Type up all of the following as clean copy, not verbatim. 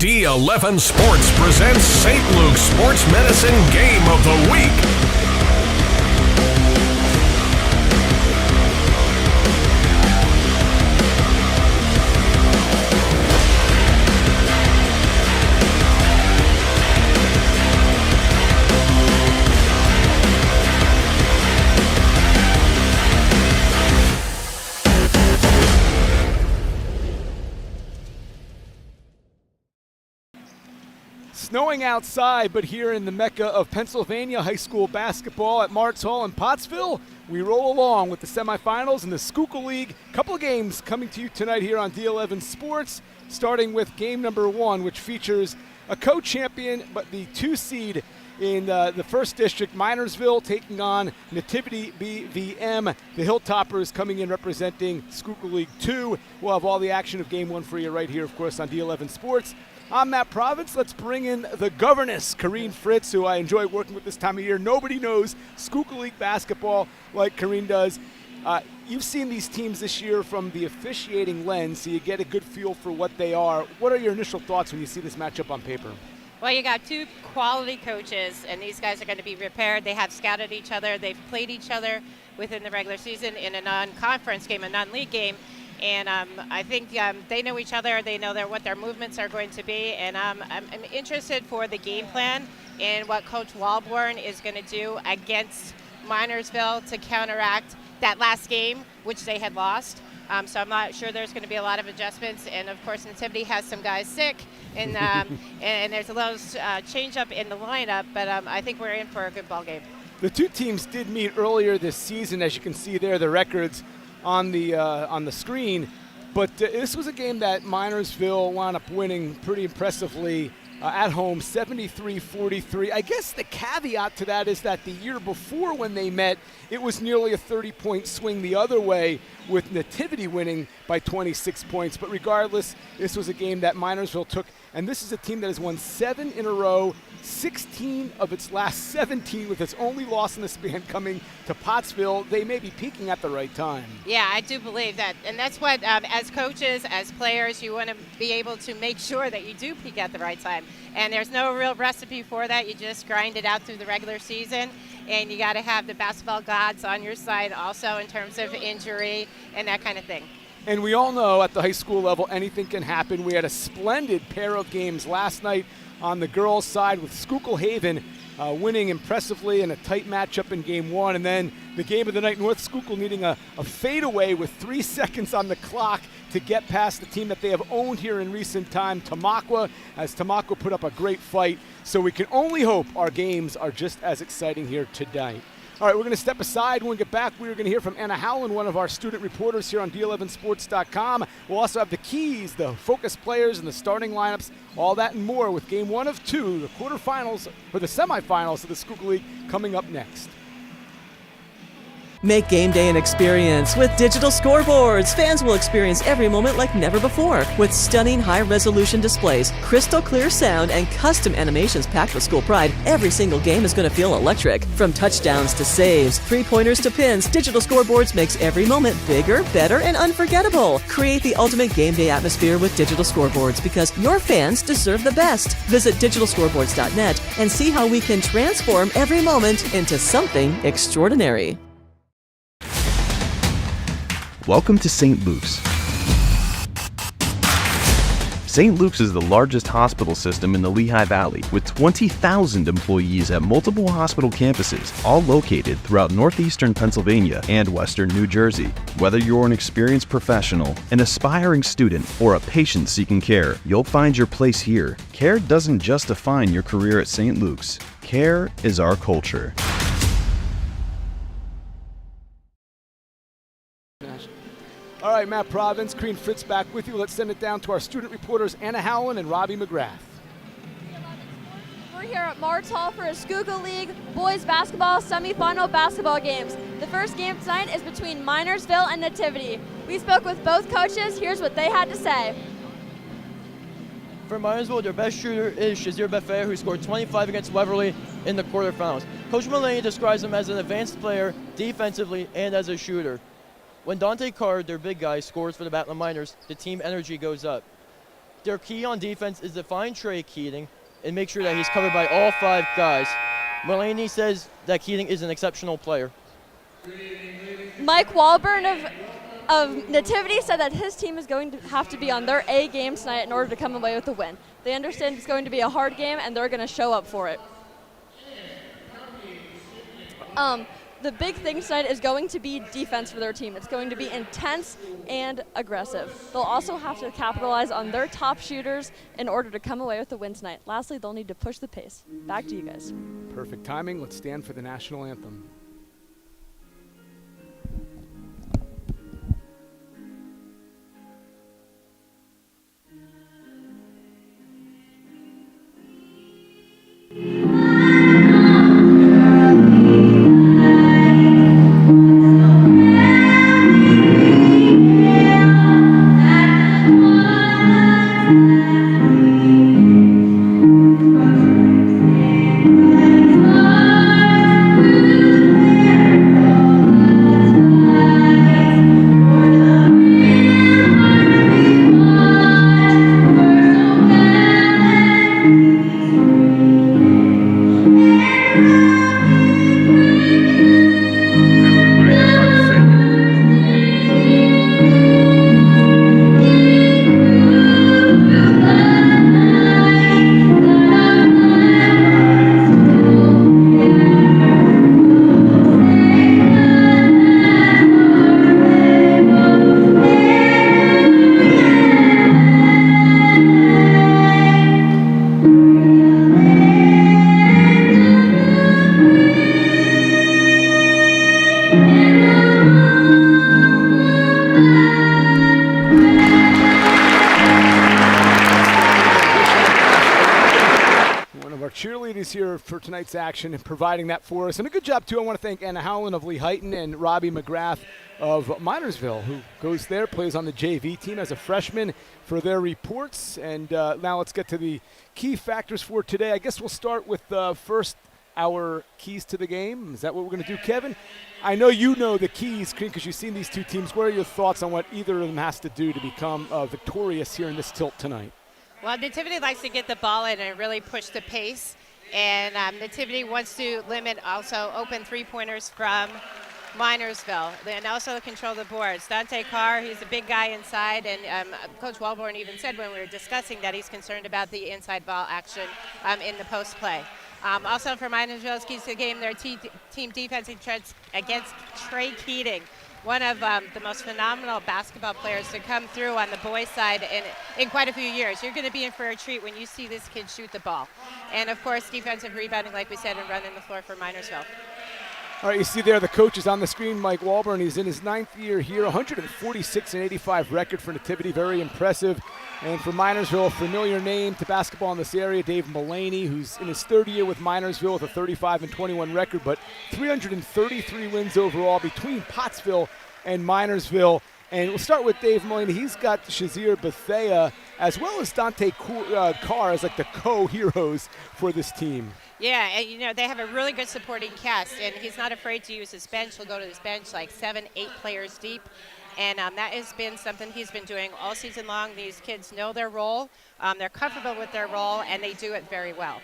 D11 Sports presents St. Luke's Sports Medicine Game of the Week. Snowing outside, but here in the Mecca of Pennsylvania high school basketball at Martz Hall in Pottsville, we roll along with the semifinals in the Schuylkill League. Couple of games coming to you tonight here on D11 Sports, starting with game number 1, which features a co-champion, but the 2 seed in the first district, Minersville, taking on Nativity BVM. The Hilltoppers coming in representing Schuylkill League 2. We'll have all the action of game 1 for you right here, of course, on D11 Sports. I'm Matt Province. Let's bring in the governess, Kareen Fritz, who I enjoy working with this time of year. Nobody knows Schuylkill League basketball like Kareen does. You've seen these teams this year from the officiating lens, so you get a good feel for what they are. What are your initial thoughts when you see this matchup on paper? Well, you got 2 quality coaches, and these guys are going to be prepared. They have scouted each other. They've played each other within the regular season in a non-conference game, a non-league game. And I think they know each other. They know what their movements are going to be. And I'm interested for the game plan and what Coach Walborn is going to do against Minersville to counteract that last game, which they had lost. So I'm not sure there's going to be a lot of adjustments. And, of course, Nativity has some guys sick. And and there's a little change up in the lineup. But I think we're in for a good ball game. The 2 teams did meet earlier this season. As you can see there, the records on the screen, but this was a game that Minersville wound up winning pretty impressively at home, 73-43. I guess the caveat to that is that the year before when they met, it was nearly a 30-point swing the other way, with Nativity winning by 26 points. But regardless, this was a game that Minersville took, and this is a team that has won 7 in a row, 16 of its last 17, with its only loss in the span coming to Pottsville. They may be peaking at the right time. Yeah, I do believe that. And that's what, as coaches, as players, you want to be able to make sure that you do peak at the right time. And there's no real recipe for that. You just grind it out through the regular season. And you got to have the basketball gods on your side also in terms of injury and that kind of thing. And we all know at the high school level anything can happen. We had a splendid pair of games last night on the girls' side with Schuylkill Haven winning impressively in a tight matchup in game 1. And then the game of the night, North Schuylkill needing a fadeaway with 3 seconds on the clock to get past the team that they have owned here in recent time, Tamaqua, as Tamaqua put up a great fight. So we can only hope our games are just as exciting here tonight. All right, we're going to step aside. When we get back, we're going to hear from Anna Howland, one of our student reporters here on D11sports.com. We'll also have the keys, the focus players, and the starting lineups, all that and more with game 1 of 2, the quarterfinals, or the semifinals of the Schuylkill League coming up next. Make game day an experience with digital scoreboards. Fans will experience every moment like never before. With stunning high-resolution displays, crystal clear sound, and custom animations packed with school pride, every single game is going to feel electric. From touchdowns to saves, three-pointers to pins, digital scoreboards makes every moment bigger, better, and unforgettable. Create the ultimate game day atmosphere with digital scoreboards because your fans deserve the best. Visit digitalscoreboards.net and see how we can transform every moment into something extraordinary. Welcome to St. Luke's. St. Luke's is the largest hospital system in the Lehigh Valley, with 20,000 employees at multiple hospital campuses, all located throughout northeastern Pennsylvania and western New Jersey. Whether you're an experienced professional, an aspiring student, or a patient seeking care, you'll find your place here. Care doesn't just define your career at St. Luke's. Care is our culture. All right, Matt Province, Kareen Fritz back with you. Let's send it down to our student reporters, Anna Howland and Robbie McGrath. We're here at Martz Hall for a Schuylkill League boys basketball semifinal basketball games. The first game tonight is between Minersville and Nativity. We spoke with both coaches. Here's what they had to say. For Minersville, their best shooter is Shazir Befair, who scored 25 against Weverly in the quarterfinals. Coach Mulaney describes him as an advanced player defensively and as a shooter. When Dante Card, their big guy, scores for the Battling Miners, the team energy goes up. Their key on defense is to find Trey Keating and make sure that he's covered by all 5 guys. Mulaney says that Keating is an exceptional player. Mike Walburn of Nativity said that his team is going to have to be on their A game tonight in order to come away with a win. They understand it's going to be a hard game, and they're going to show up for it. The big thing tonight is going to be defense for their team. It's going to be intense and aggressive. They'll also have to capitalize on their top shooters in order to come away with the win tonight. Lastly, they'll need to push the pace. Back to you guys. Perfect timing. Let's stand for the national anthem. Cheerleaders here for tonight's action and providing that for us. And a good job, too. I want to thank Anna Howland of Lehighton and Robbie McGrath of Minersville, who goes there, plays on the JV team as a freshman, for their reports. And now let's get to the key factors for today. I guess we'll start with first our keys to the game. Is that what we're going to do, Kevin? I know you know the keys because you've seen these two teams. What are your thoughts on what either of them has to do to become victorious here in this tilt tonight? Well, Nativity likes to get the ball in and really push the pace. And Nativity wants to limit also open three-pointers from Minersville and also control the boards. Dante Carr, he's a big guy inside, and Coach Walborn even said when we were discussing that he's concerned about the inside ball action in the post play. Also for Minersville's keys to the game, their team defensive threats against Trey Keating, one of the most phenomenal basketball players to come through on the boys' side in quite a few years. You're going to be in for a treat when you see this kid shoot the ball. And, of course, defensive rebounding, like we said, and running the floor for Minersville. All right, you see there the coach is on the screen, Mike Walburn. He's in his 9th year here, 146-85 record for Nativity, very impressive. And for Minersville, a familiar name to basketball in this area, Dave Mulaney, who's in his 3rd year with Minersville with a 35-21 record, but 333 wins overall between Pottsville and Minersville. And we'll start with Dave Mulaney. He's got Shazir Bethea as well as Dante Carr as like the co-heroes for this team. Yeah, and you know, they have a really good supporting cast, and he's not afraid to use his bench. He'll go to his bench like 7-8 players deep, and that has been something he's been doing all season long. These kids know their role, they're comfortable with their role, and they do it very well.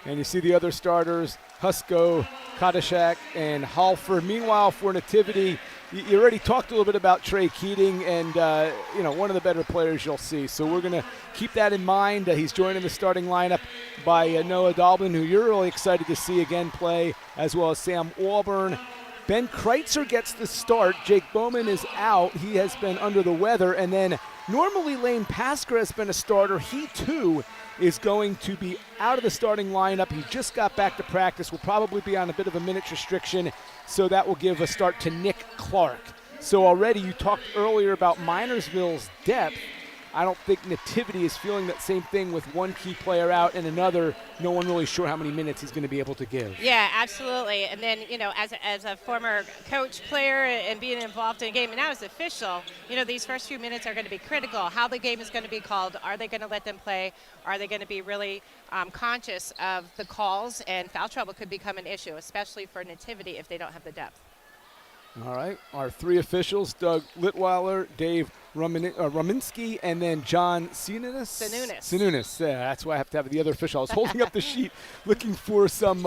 And you see the other starters, Husko, Kadashak, and Halford. Meanwhile, for Nativity, you already talked a little bit about Trey Keating, and one of the better players you'll see. So we're going to keep that in mind. He's joined in the starting lineup by Noah Dalbin, who you're really excited to see again play, as well as Sam Walburn. Ben Kreitzer gets the start. Jake Bowman is out. He has been under the weather. And then normally Lane Pasker has been a starter. He, too, is going to be out of the starting lineup. He just got back to practice. Will probably be on a bit of a minutes restriction, so that will give a start to Nick Clark. So already you talked earlier about Minersville's depth. I don't think Nativity is feeling that same thing with one key player out and another, no one really sure how many minutes he's going to be able to give. Yeah, absolutely. And then, you know, as a former coach, player, and being involved in a game, and now as official, you know, these first few minutes are going to be critical. How the game is going to be called. Are they going to let them play? Are they going to be really conscious of the calls? And foul trouble could become an issue, especially for Nativity if they don't have the depth. All right, our three officials, Doug Litweiler, Dave Rominski, and then John Sinunis. Yeah, that's why I have to have the other official. I was holding up the sheet looking for some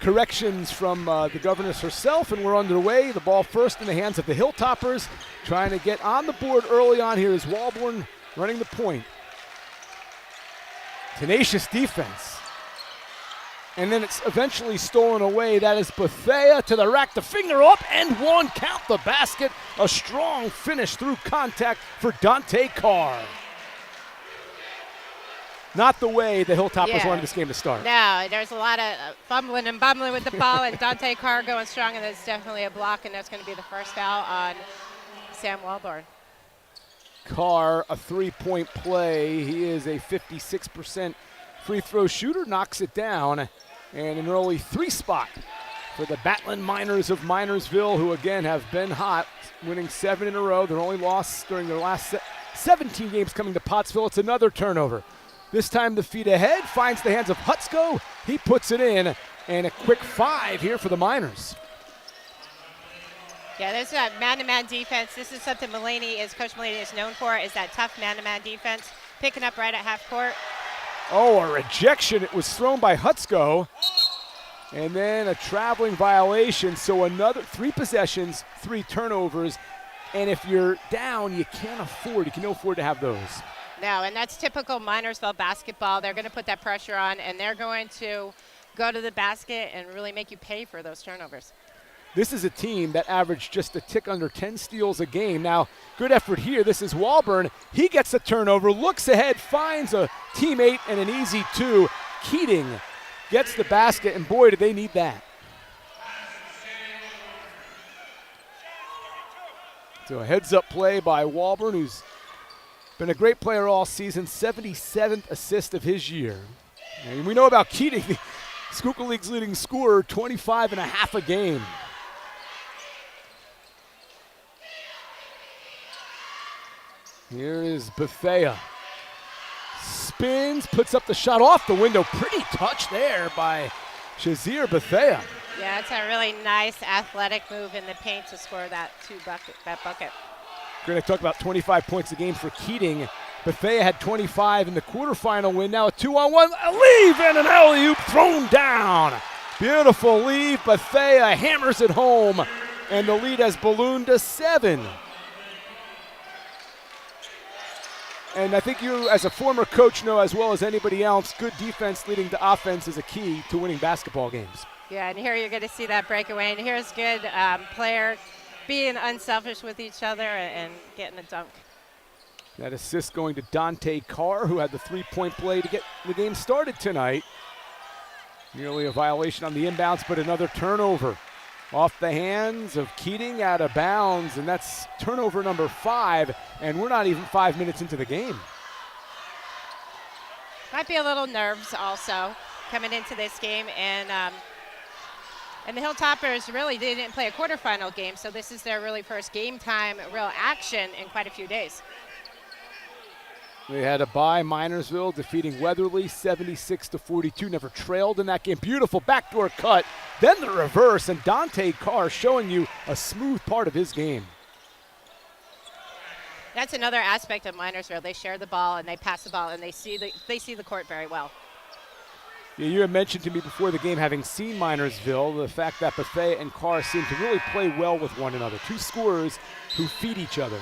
corrections from the governess herself, and we're underway. The ball first in the hands of the Hilltoppers. Trying to get on the board early on here is Walborn running the point. Tenacious defense. And then it's eventually stolen away. That is Bethea to the rack, the finger up, and one. Count the basket. A strong finish through contact for Dante Carr. Not the way the Hilltoppers wanted this game to start. No, there's a lot of fumbling and bumbling with the ball, and Dante Carr going strong, and that's definitely a block, and that's going to be the first foul on Sam Walborn. Carr, a three-point play. He is a 56% free throw shooter, knocks it down, and an early three spot for the Batlin Miners of Minersville, who again have been hot, winning 7 in a row. Their only loss during their last 17 games coming to Pottsville. It's another turnover. This time the feet ahead, finds the hands of Hutsko. He puts it in, and a quick 5 here for the Miners. Yeah, there's a man-to-man defense. This is something Coach Mulaney is known for, is that tough man-to-man defense, picking up right at half court. Oh, a rejection. It was thrown by Hutsko. And then a traveling violation. So another 3 possessions, 3 turnovers. And if you're down, you can afford to have those. No, and that's typical Minersville basketball. They're going to put that pressure on, and they're going to go to the basket and really make you pay for those turnovers. This is a team that averaged just a tick under 10 steals a game. Now, good effort here. This is Walborn. He gets the turnover, looks ahead, finds a teammate, and an easy 2. Keating gets the basket, and boy, do they need that. So a heads-up play by Walborn, who's been a great player all season, 77th assist of his year. And we know about Keating, the Schuylkill League's leading scorer, 25.5 a game. Here is Bethea. Spins, puts up the shot off the window. Pretty touch there by Shazir Bethea. Yeah, it's a really nice athletic move in the paint to score that bucket. We're going to talk about 25 points a game for Keating. Bethea had 25 in the quarterfinal win. Now a 2-on-1, a leave and an alley-oop thrown down. Beautiful leave. Bethea hammers it home, and the lead has ballooned to 7. And I think you, as a former coach, know as well as anybody else, good defense leading to offense is a key to winning basketball games. Yeah, and here you're going to see that breakaway. And here's good player being unselfish with each other and getting a dunk. That assist going to Dante Carr, who had the 3-point play to get the game started tonight. Nearly a violation on the inbounds, but another turnover. Off the hands of Keating, out of bounds, and that's turnover number 5, and we're not even 5 minutes into the game. Might be a little nerves also coming into this game, and the Hilltoppers really didn't play a quarterfinal game, so this is their really first game time, real action in quite a few days. They had a bye, Minersville defeating Weatherly 76-42. Never trailed in that game. Beautiful backdoor cut. Then the reverse, and Dante Carr showing you a smooth part of his game. That's another aspect of Minersville. They share the ball and they pass the ball, and they see the court very well. Yeah, you had mentioned to me before the game, having seen Minersville, the fact that Bethea and Carr seem to really play well with one another. 2 scorers who feed each other.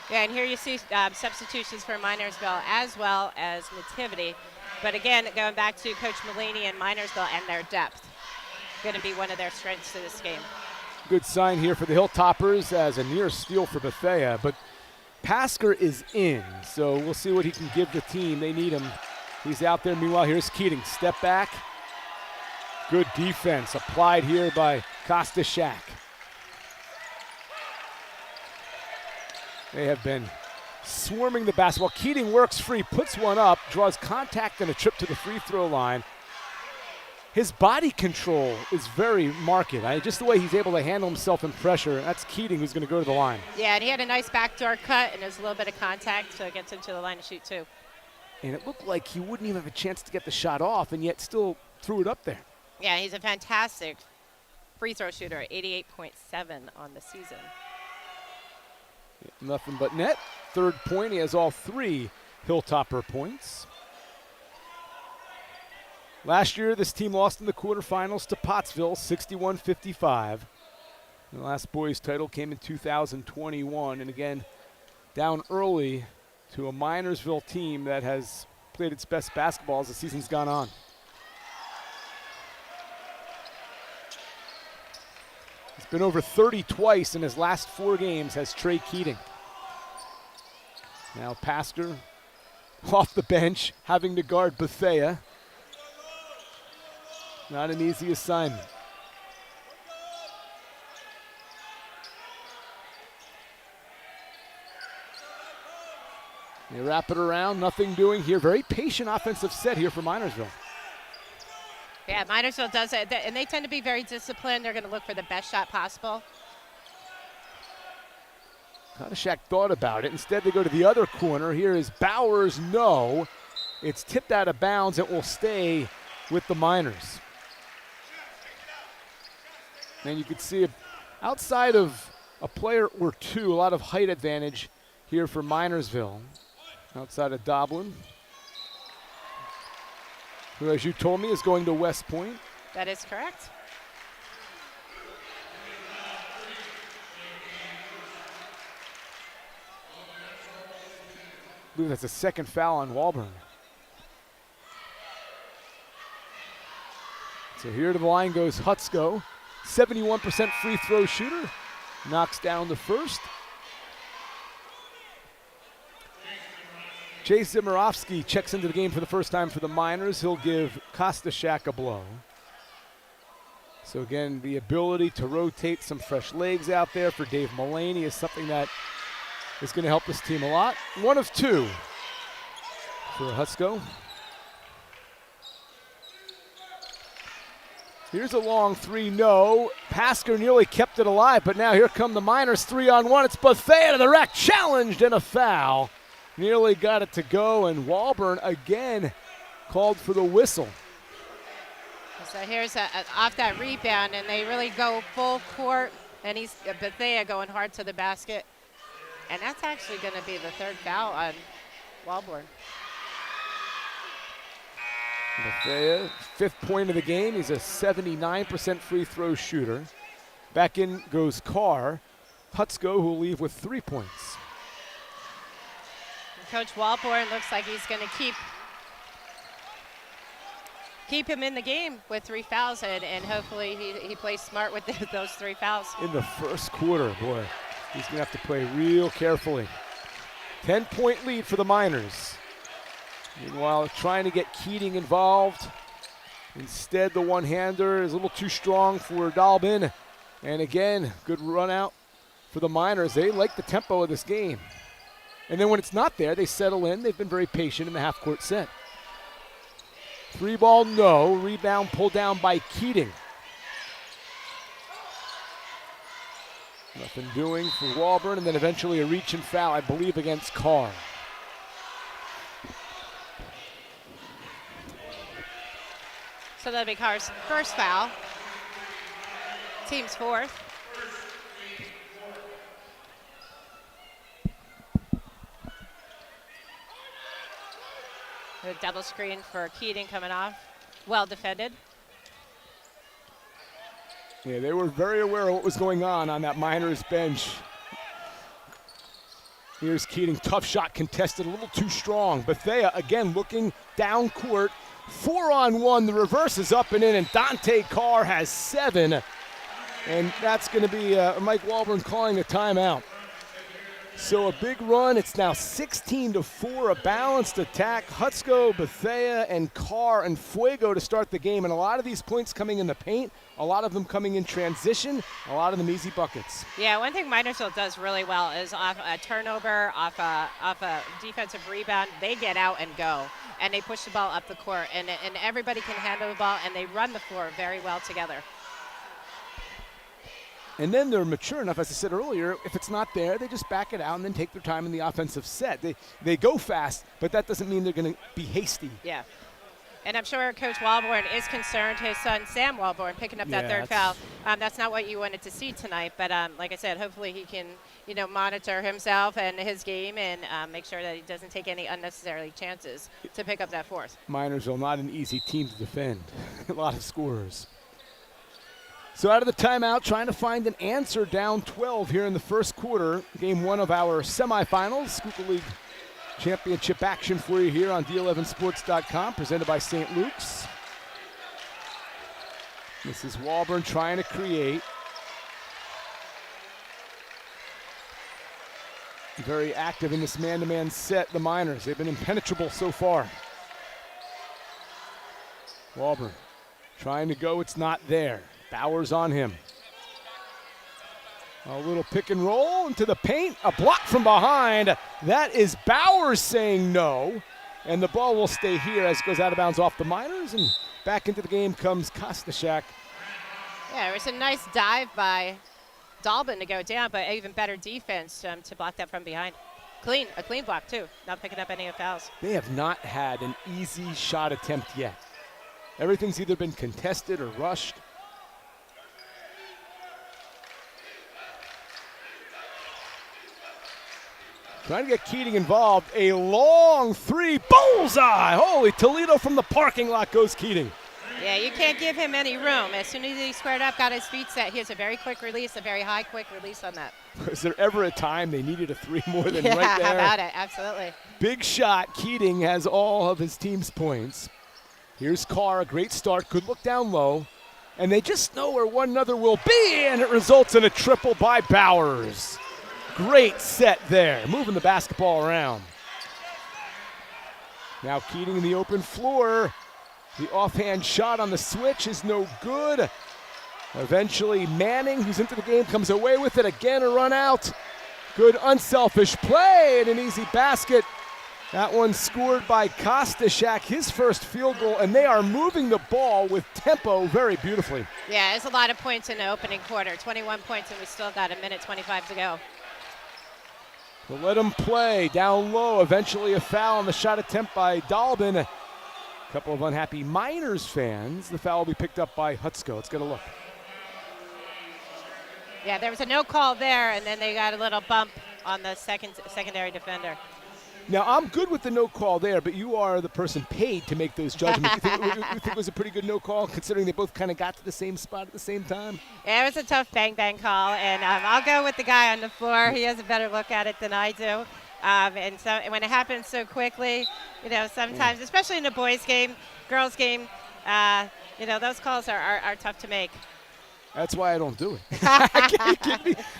Yeah, and here you see substitutions for Minersville as well as Nativity. But again, going back to Coach Mulaney and Minersville and their depth, going to be one of their strengths to this game. Good sign here for the Hilltoppers as a near steal for Bethea. But Pasker is in, so we'll see what he can give the team. They need him. He's out there. Meanwhile, here's Keating. Step back. Good defense applied here by Kostashak. They have been swarming the basketball. Keating works free, puts one up, draws contact and a trip to the free throw line. His body control is very marked. Just the way he's able to handle himself in pressure. That's Keating who's going to go to the line. Yeah, and he had a nice backdoor cut, and there's a little bit of contact, so it gets him to the line to shoot too. And it looked like he wouldn't even have a chance to get the shot off, and yet still threw it up there. Yeah, he's a fantastic free throw shooter, 88.7 on the season. Nothing but net. Third point, he has all 3 Hilltopper points. Last year, this team lost in the quarterfinals to Pottsville, 61-55. The last boys title came in 2021, and again, down early to a Minersville team that has played its best basketball as the season's gone on. He's been over 30 twice in his last 4 games, has Trey Keating. Now Pasker off the bench, having to guard Bethea. Not an easy assignment. They wrap it around, nothing doing here. Very patient offensive set here for Minersville. Yeah, Minersville does it, and they tend to be very disciplined. They're going to look for the best shot possible. Kadashak thought about it. Instead, they go to the other corner. Here is Bowers. No. It's tipped out of bounds. It will stay with the Miners. And you can see outside of a player or 2, a lot of height advantage here for Minersville. Outside of Doblin, who, as you told me, is going to West Point. That is correct. I believe that's a second foul on Walburn. So here to the line goes Hutsko, 71% free throw shooter, knocks down the first. Jay Zimirovsky checks into the game for the first time for the Miners. He'll give Kostashak a blow. So again, the ability to rotate some fresh legs out there for Dave Mullaney is something that is going to help this team a lot. 1 of 2 for Hutsko. Here's a long 3, no. Pasker nearly kept it alive, but now here come the Miners, 3-on-1. It's Bethea to the rack, challenged, and a foul. Nearly got it to go, and Walburn again called for the whistle. So here's off that rebound, and they really go full court, and he's Bethea going hard to the basket. And that's actually going to be the 3rd foul on Walburn. Bethea, 5th point of the game. He's a 79% free throw shooter. Back in goes Carr. Hutsko, who will leave with 3 points. Coach Walburn looks like he's going to keep him in the game with 3 fouls, and hopefully he plays smart with those 3 fouls. In the first quarter, boy, he's going to have to play real carefully. 10-point lead for the Miners. Meanwhile, trying to get Keating involved. Instead, the one-hander is a little too strong for Dalbin. And again, good run out for the Miners. They like the tempo of this game. And then when it's not there, they settle in. They've been very patient in the half-court set. 3-ball, no. Rebound pulled down by Keating. Nothing doing for Walburn, and then eventually a reach and foul, I believe, against Carr. So that'll be Carr's first foul. Team's 4th. A double screen for Keating coming off. Well defended. Yeah, they were very aware of what was going on that Miners bench. Here's Keating, tough shot contested, a little too strong. Bethea again looking down court. 4-on-1, the reverse is up and in, and Dante Carr has 7. And that's going to be Mike Walburn calling a timeout. So a big run. It's now 16-4, a balanced attack. Hutsko, Bethea, and Carr and Fuego to start the game. And a lot of these points coming in the paint, a lot of them coming in transition, a lot of them easy buckets. Yeah, one thing Minersville does really well is off a turnover, off a defensive rebound, they get out and go. And they push the ball up the court. And everybody can handle the ball, and they run the floor very well together. And then they're mature enough, as I said earlier, if it's not there, they just back it out and then take their time in the offensive set. They go fast, but that doesn't mean they're going to be hasty. Yeah. And I'm sure Coach Walborn is concerned, his son Sam Walborn picking up that third foul. That's not what you wanted to see tonight, but like I said, hopefully he can, monitor himself and his game and make sure that he doesn't take any unnecessary chances to pick up that fourth. Minersville, not an easy team to defend. A lot of scorers. So out of the timeout, trying to find an answer, down 12 here in the first quarter. Game 1 of our semifinals. Schuylkill League Championship action for you here on D11sports.com, presented by St. Luke's. This is Walburn trying to create. Very active in this man-to-man set, the Miners. They've been impenetrable so far. Walburn trying to go, it's not there. Bowers on him. A little pick and roll into the paint, a block from behind. That is Bowers saying no, and the ball will stay here as it goes out of bounds off the Miners, and back into the game comes Kostashak. Yeah, it was a nice dive by Dalbin to go down, but even better defense to block that from behind. A clean block too, not picking up any fouls. They have not had an easy shot attempt yet. Everything's either been contested or rushed. Trying to get Keating involved. A long three. Bullseye! Holy Toledo from the parking lot goes Keating. Yeah, you can't give him any room. As soon as he squared up, got his feet set, he has a very quick release, a very high quick release on that. Was there ever a time they needed a three more than yeah, right there? How about it? Absolutely. Big shot. Keating has all of his team's points. Here's Carr, a great start. Good look down low. And they just know where one another will be, and it results in a triple by Bowers. Great set there, moving the basketball around. Now Keating in the open floor. The offhand shot on the switch is no good. Eventually Manning, who's into the game, comes away with it. Again, a run out. Good unselfish play and an easy basket. That one scored by Kostashak, his first field goal, and they are moving the ball with tempo very beautifully. Yeah, there's a lot of points in the opening quarter. 21 points, and we still got a minute 25 to go. They'll let him play down low. Eventually a foul on the shot attempt by Dalbin. A couple of unhappy Miners fans. The foul will be picked up by Hutsko. Let's get a look. Yeah, there was a no call there, and then they got a little bump on the secondary defender. Now, I'm good with the no call there, but you are the person paid to make those judgments. you think it was a pretty good no call, considering they both kind of got to the same spot at the same time? Yeah, it was a tough bang-bang call, and I'll go with the guy on the floor. He has a better look at it than I do. And so when it happens so quickly, sometimes, especially in a boys' game, girls' game, those calls are tough to make. That's why I don't do it.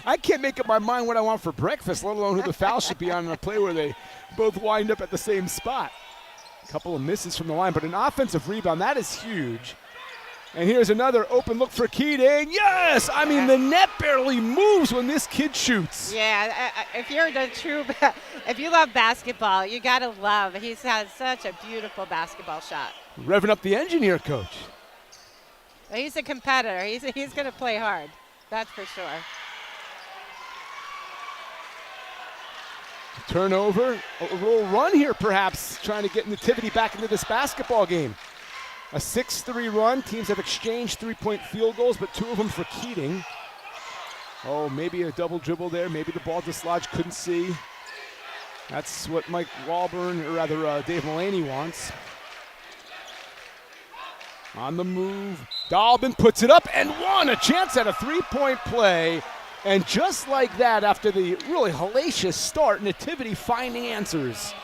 I can't make up my mind what I want for breakfast, let alone who the foul should be on in a play where they both wind up at the same spot. A couple of misses from the line, but an offensive rebound, that is huge. And here's another open look for Keating. Yes! I mean, the net barely moves when this kid shoots. Yeah, if you love basketball, you got to love. He's had such a beautiful basketball shot. Revving up the engine here, Coach. He's a competitor. He's going to play hard. That's for sure. Turnover, a little run here perhaps, trying to get Nativity back into this basketball game. A 6-3 run. Teams have exchanged three-point field goals, but two of them for Keating. Oh, maybe a double dribble there. Maybe the ball dislodged, couldn't see. That's what Mike Walburn, or rather Dave Mullaney wants. On the move, Dalbin puts it up and one. A chance at a three-point play. And just like that, after the really hellacious start, Nativity finding answers.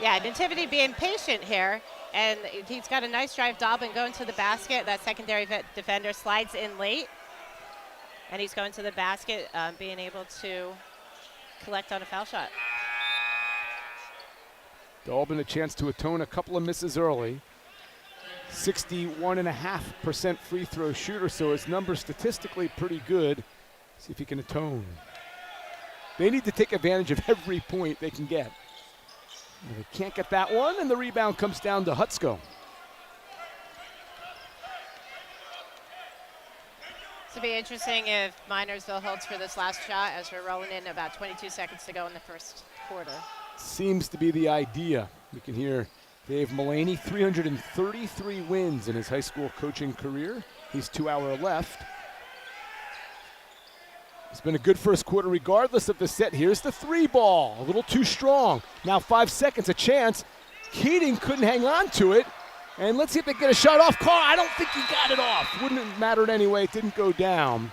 Yeah, Nativity being patient here. And he's got a nice drive. Dalbin going to the basket. That secondary defender slides in late. And he's going to the basket, being able to collect on a foul shot. Dalbin a chance to atone a couple of misses early. 61.5% free throw shooter, so his numbers statistically pretty good. See if he can atone. They need to take advantage of every point they can get. They can't get that one, and the rebound comes down to Hutsko. This will be interesting if Minersville holds for this last shot as we're rolling in about 22 seconds to go in the first quarter. Seems to be the idea. We can hear Dave Mullaney, 333 wins in his high school coaching career. He's 2 hour left. It's been a good first quarter regardless of the set. Here's the 3 ball, a little too strong. Now 5 seconds, a chance. Keating couldn't hang on to it. And let's see if they get a shot off. Carr, I don't think he got it off. Wouldn't have mattered anyway, it didn't go down.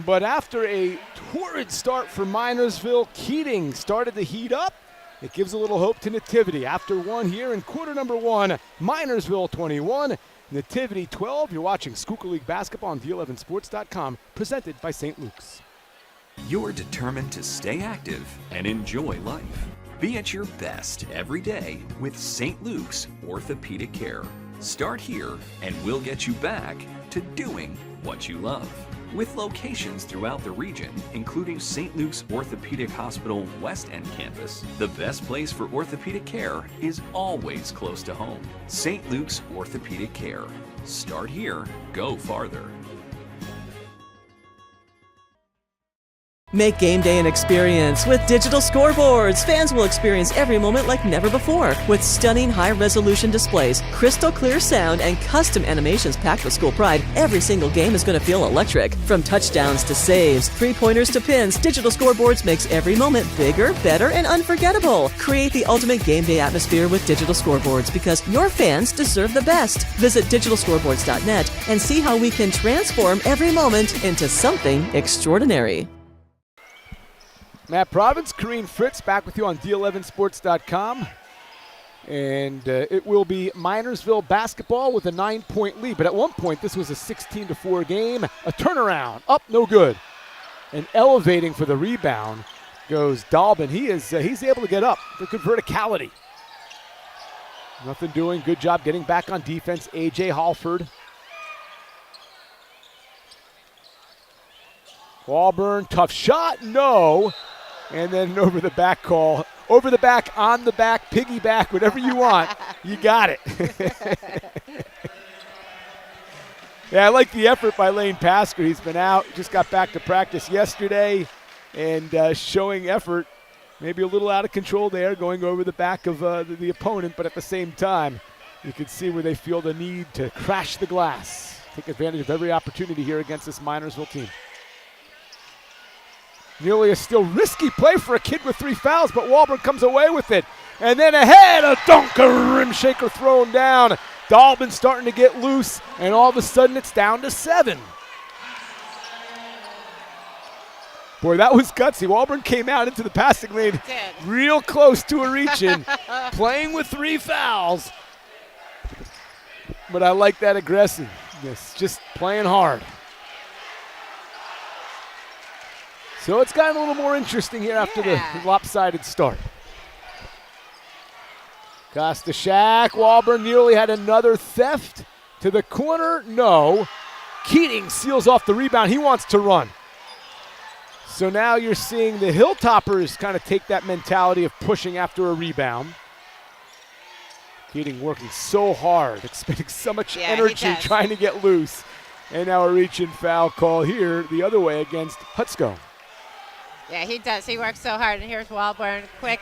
But after a torrid start for Minersville, Keating started to heat up. It gives a little hope to Nativity. After one here in quarter number 1, Minersville 21, Nativity 12. You're watching Schuylkill League basketball on D11sports.com, presented by St. Luke's. You're determined to stay active and enjoy life. Be at your best every day with St. Luke's Orthopedic Care. Start here and we'll get you back to doing what you love. With locations throughout the region, including St. Luke's Orthopedic Hospital West End campus, the best place for orthopedic care is always close to home. St. Luke's Orthopedic Care. Start here, go farther. Make game day an experience with digital scoreboards. Fans will experience every moment like never before. With stunning high-resolution displays, crystal clear sound, and custom animations packed with school pride, every single game is going to feel electric. From touchdowns to saves, three-pointers to pins, digital scoreboards makes every moment bigger, better, and unforgettable. Create the ultimate game day atmosphere with digital scoreboards because your fans deserve the best. Visit digitalscoreboards.net and see how we can transform every moment into something extraordinary. Matt Province, Kareen Fritz, back with you on D11sports.com. And it will be Minersville basketball with a 9-point lead. But at one point, this was a 16-4 game. A turnaround, up, no good. And elevating for the rebound goes Dalbin. He's able to get up. The good verticality. Nothing doing. Good job getting back on defense. A.J. Halford. Auburn, tough shot, no. And then an over-the-back call. Over the back, on the back, piggyback, whatever you want. You got it. Yeah, I like the effort by Lane Pasker. He's been out, just got back to practice yesterday, and showing effort. Maybe a little out of control there, going over the back of the opponent, but at the same time, you can see where they feel the need to crash the glass. Take advantage of every opportunity here against this Minersville team. Nearly a still risky play for a kid with 3 fouls, but Walburn comes away with it. And then ahead, a dunk, a rim shaker thrown down. Dalbin starting to get loose, and all of a sudden it's down to 7. Boy, that was gutsy. Walburn came out into the passing lane real close to a reach-in, playing with 3 fouls. But I like that aggressiveness, just playing hard. So it's gotten a little more interesting here after the lopsided start. Kostashak, Walburn nearly had another theft to the corner. No. Keating seals off the rebound. He wants to run. So now you're seeing the Hilltoppers kind of take that mentality of pushing after a rebound. Keating working so hard, expending so much energy trying to get loose. And now a reach-in foul call here the other way against Hutsko. Yeah, he does. He works so hard. And here's Walburn. Quick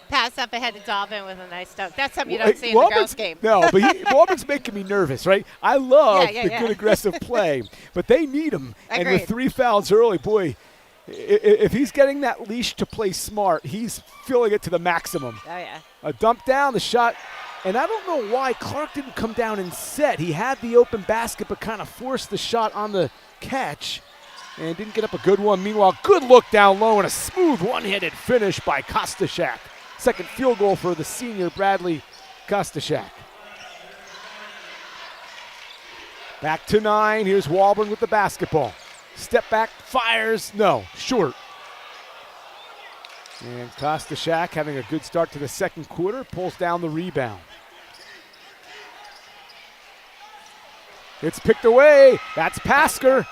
pass up ahead to Dalvin with a nice dunk. That's something you don't see in the girls' game. No, but Walburn's making me nervous, right? I love the good aggressive play, but they need him. Agreed. And with 3 fouls early, boy, if he's getting that leash to play smart, he's filling it to the maximum. Oh, yeah. A dump down, the shot. And I don't know why Clark didn't come down and set. He had the open basket, but kind of forced the shot on the catch. And didn't get up a good one. Meanwhile, good look down low and a smooth one-handed finish by Kostashak. Second field goal for the senior Bradley Kostashak. Back to 9. Here's Walburn with the basketball. Step back, fires, no, short. And Kostashak having a good start to the second quarter, pulls down the rebound. It's picked away. That's Pasker.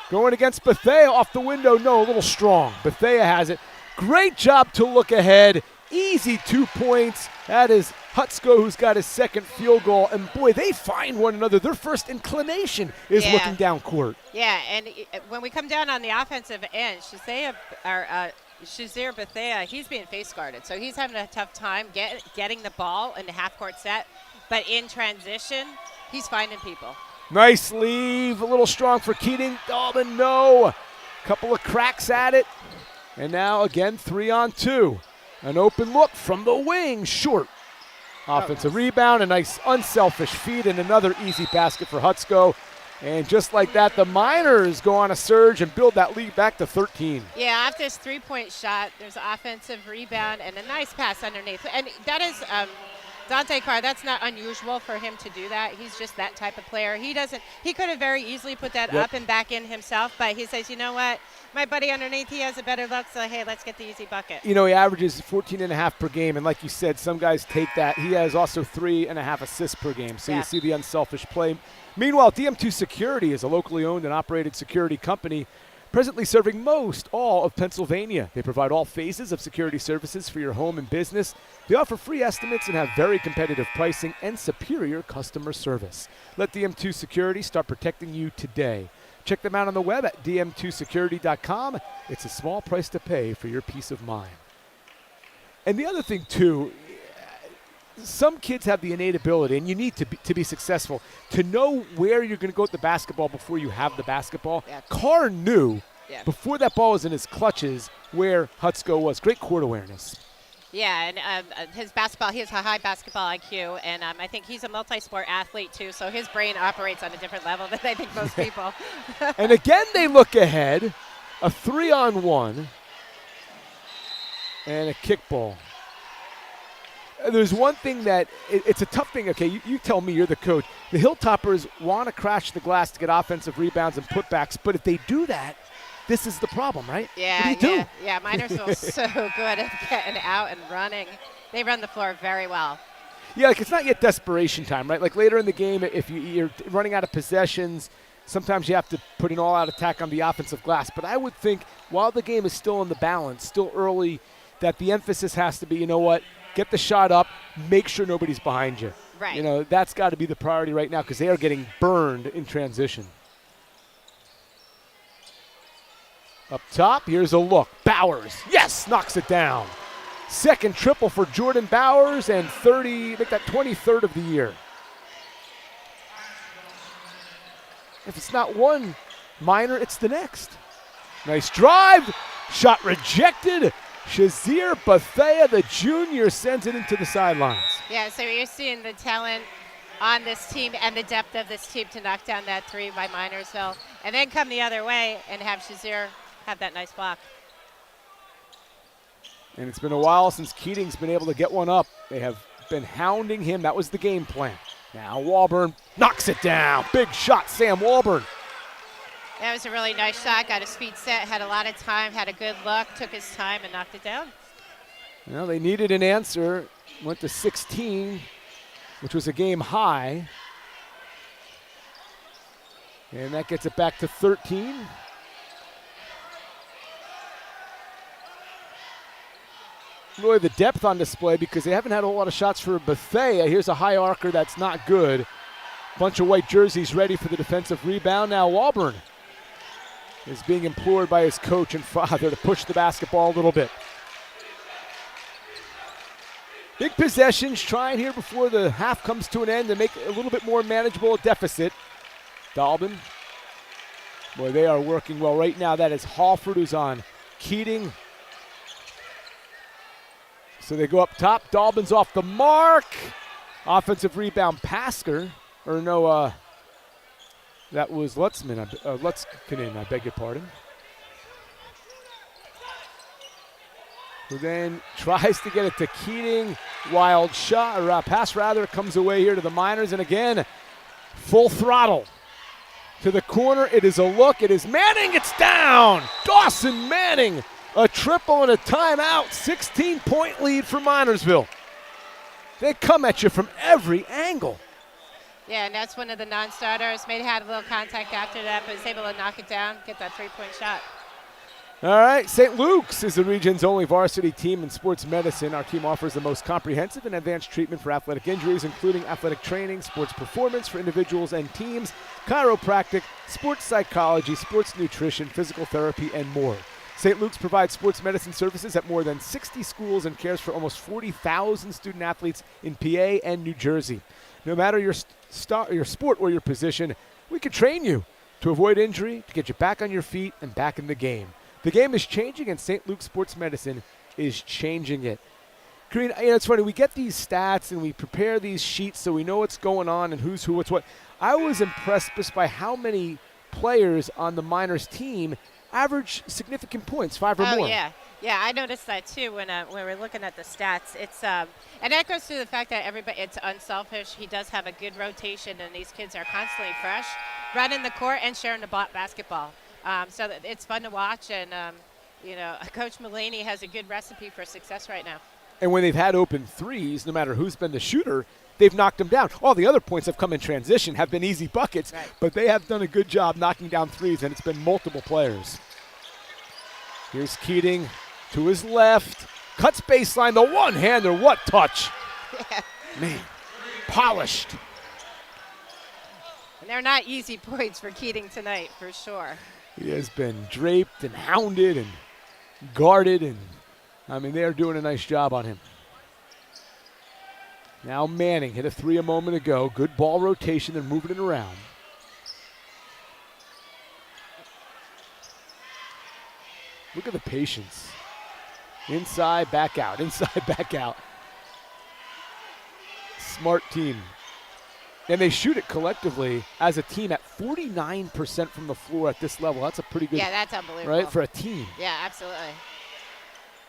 Going against Bethea off the window. No, a little strong. Bethea has it. Great job to look ahead. Easy 2 points. That is Hutsko, who's got his second field goal. And boy, they find one another. Their first inclination is looking down court. Yeah, and when we come down on the offensive end, Shazea, our Shazir Bethea, he's being face guarded, so he's having a tough time getting the ball in the half-court set. But in transition, he's finding people. Nice leave, a little strong for Keating. Dalton, no. Couple of cracks at it. And now again, 3-on-2. An open look from the wing, short. Offensive rebound, a nice unselfish feed, and another easy basket for Hutsko. And just like that, the Miners go on a surge and build that lead back to 13. Yeah, after this three-point shot, there's an offensive rebound and a nice pass underneath. And that is Dante Carr. That's not unusual for him to do that. He's just that type of player. He could have very easily put that up and back in himself, but he says, you know what? My buddy underneath, he has a better look, so hey, let's get the easy bucket. You know, he averages 14.5 per game, and like you said, some guys take that. He has also 3.5 assists per game, so you see the unselfish play. Meanwhile, DM2 Security is a locally owned and operated security company presently serving all of Pennsylvania. They provide all phases of security services for your home and business. They offer free estimates and have very competitive pricing and superior customer service. Let DM2 Security start protecting you today. Check them out on the web at dm2security.com. It's a small price to pay for your peace of mind. And the other thing, too, some kids have the innate ability, and you need to be successful, to know where you're going to go with the basketball before you have the basketball. Yeah. Carr knew before that ball was in his clutches where Hutsko was. Great court awareness. Yeah, and his basketball, he has a high basketball IQ, and I think he's a multi-sport athlete too, so his brain operates on a different level than I think most people. And again, they look ahead, a 3-on-1, and a kickball. There's one thing that, it's a tough thing, okay, you tell me, you're the coach. The Hilltoppers want to crash the glass to get offensive rebounds and putbacks, but if they do that, this is the problem, right? Yeah, what do you do? Yeah, Minersville's so good at getting out and running. They run the floor very well. Yeah, like it's not yet desperation time, right? Like later in the game, if you're running out of possessions, sometimes you have to put an all-out attack on the offensive glass. But I would think while the game is still in the balance, still early, that the emphasis has to be, you know what, get the shot up, make sure nobody's behind you. Right. You know, that's got to be the priority right now because they are getting burned in transition. Up top, here's a look. Bowers, yes, knocks it down. Second triple for Jordan Bowers and 30, make that 23rd of the year. If it's not one Miner, it's the next. Nice drive, shot rejected. Shazir Bethea, the junior, sends it into the sidelines. Yeah, so you're seeing the talent on this team and the depth of this team to knock down that three by Minersville, and then come the other way and have Shazir have that nice block. And it's been a while since Keating's been able to get one up. They have been hounding him. That was the game plan. Now Walburn knocks it down. Big shot, Sam Walburn. That was a really nice shot. Got his feet set, had a lot of time, had a good look, took his time and knocked it down. Well, they needed an answer. Went to 16, which was a game high. And that gets it back to 13. Really the depth on display because they haven't had a whole lot of shots for Bethea. Here's a high arcer that's not good. Bunch of white jerseys ready for the defensive rebound. Now Walburn is being implored by his coach and father to push the basketball a little bit. Big possessions, trying here before the half comes to an end to make a little bit more manageable a deficit. Dalbin, boy, they are working well right now. That is Halford who's on Keating. So they go up top. Dalbin's off the mark. Offensive rebound, Pasker. Or no, that was Lutzman. Lutzkinen, I beg your pardon. Who then tries to get it to Keating. Wild shot, or pass rather, comes away here to the Miners. And again, full throttle to the corner. It is a look. It is Manning. It's down. Dawson Manning. A triple and a timeout. 16-point lead for Minersville. They come at you from every angle. Yeah, and that's one of the non-starters. May have had a little contact after that, but was able to knock it down, get that three-point shot. All right, St. Luke's is the region's only varsity team in sports medicine. Our team offers the most comprehensive and advanced treatment for athletic injuries, including athletic training, sports performance for individuals and teams, chiropractic, sports psychology, sports nutrition, physical therapy, and more. St. Luke's provides sports medicine services at more than 60 schools and cares for almost 40,000 student athletes in PA and New Jersey. No matter your sport or your position, we can train you to avoid injury, to get you back on your feet and back in the game. The game is changing, and St. Luke's Sports Medicine is changing it. Karina, it's funny, we get these stats and we prepare these sheets so we know what's going on and who's who, what's what. I was impressed just by how many players on the Miners team average significant points, 5 or more. Yeah, I noticed that too when we're looking at the stats. It's and that goes to the fact that it's unselfish. He does have a good rotation, and these kids are constantly fresh, running the court and sharing the basketball. So it's fun to watch, and Coach Mullaney has a good recipe for success right now. And when they've had open threes, no matter who's been the shooter, they've knocked them down. All the other points have come in transition, have been easy buckets, right, but they have done a good job knocking down threes, and it's been multiple players. Here's Keating to his left. Cuts baseline, the one-hander, what touch. Yeah. Man, polished. And they're not easy points for Keating tonight, for sure. He has been draped and hounded and guarded, and they are doing a nice job on him. Now Manning hit a three a moment ago. Good ball rotation and moving it around. Look at the patience. Inside, back out. Inside, back out. Smart team. And they shoot it collectively as a team at 49% from the floor at this level. That's a pretty good. Yeah, that's unbelievable. Right, for a team. Yeah, absolutely.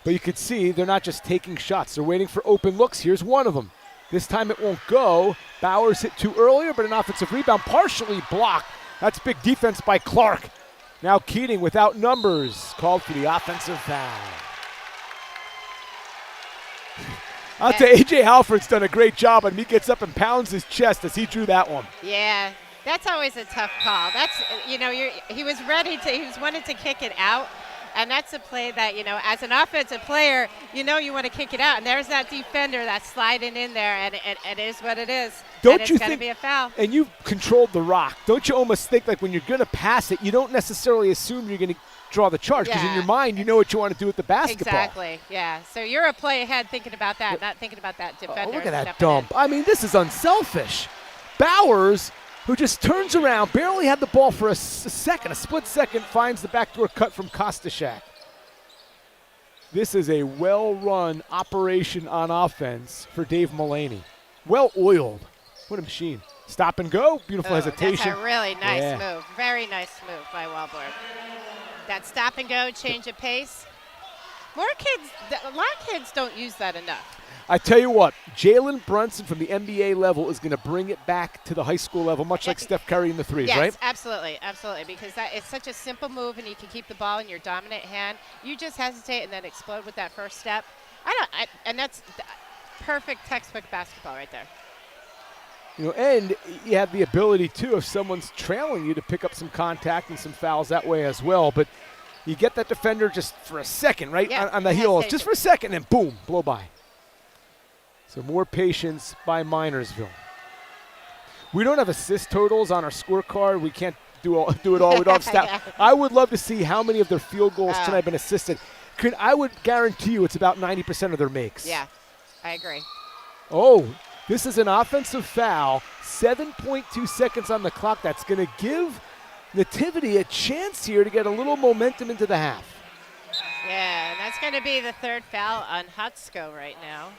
But you could see they're not just taking shots. They're waiting for open looks. Here's one of them. This time it won't go. Bowers hit two earlier, but an offensive rebound partially blocked. That's big defense by Clark. Now Keating without numbers, called for the offensive foul. I'll tell you, A.J. Halford's done a great job, and he gets up and pounds his chest as he drew that one. Yeah, that's always a tough call. That's, he was wanted to kick it out, and that's a play that, as an offensive player, you want to kick it out, and there's that defender that's sliding in there, and it is what it is. Don't you think? It's going to be a foul. And you've controlled the rock. Don't you almost think like when you're going to pass it, you don't necessarily assume you're going to draw the charge, because in your mind you know what you want to do with the basketball. Exactly, yeah. So you're a play ahead thinking about that, not thinking about that defender. Look at that dump. This is unselfish. Bowers, who just turns around, barely had the ball for a split second, finds the backdoor cut from Kostashak. This is a well-run operation on offense for Dave Mullaney. Well-oiled. What a machine. Stop and go. Beautiful hesitation. That's a really nice move. Very nice move by Wellborn. That stop and go, change of pace. A lot of kids don't use that enough. I tell you what, Jalen Brunson from the NBA level is going to bring it back to the high school level, much like Steph Curry in the threes, right? Yes, absolutely, because that is such a simple move, and you can keep the ball in your dominant hand. You just hesitate and then explode with that first step. And that's perfect textbook basketball right there. And you have the ability, too, if someone's trailing you, to pick up some contact and some fouls that way as well. But you get that defender just for a second, right, on the heels, just for a second, and boom, blow by. So more patience by Minersville. We don't have assist totals on our scorecard. We can't do it all. We don't have stat. I would love to see how many of their field goals tonight have been assisted. I would guarantee you it's about 90% of their makes. Yeah, I agree. Oh, this is an offensive foul. 7.2 seconds on the clock. That's going to give Nativity a chance here to get a little momentum into the half. Yeah, and that's going to be the third foul on Hutsko right now.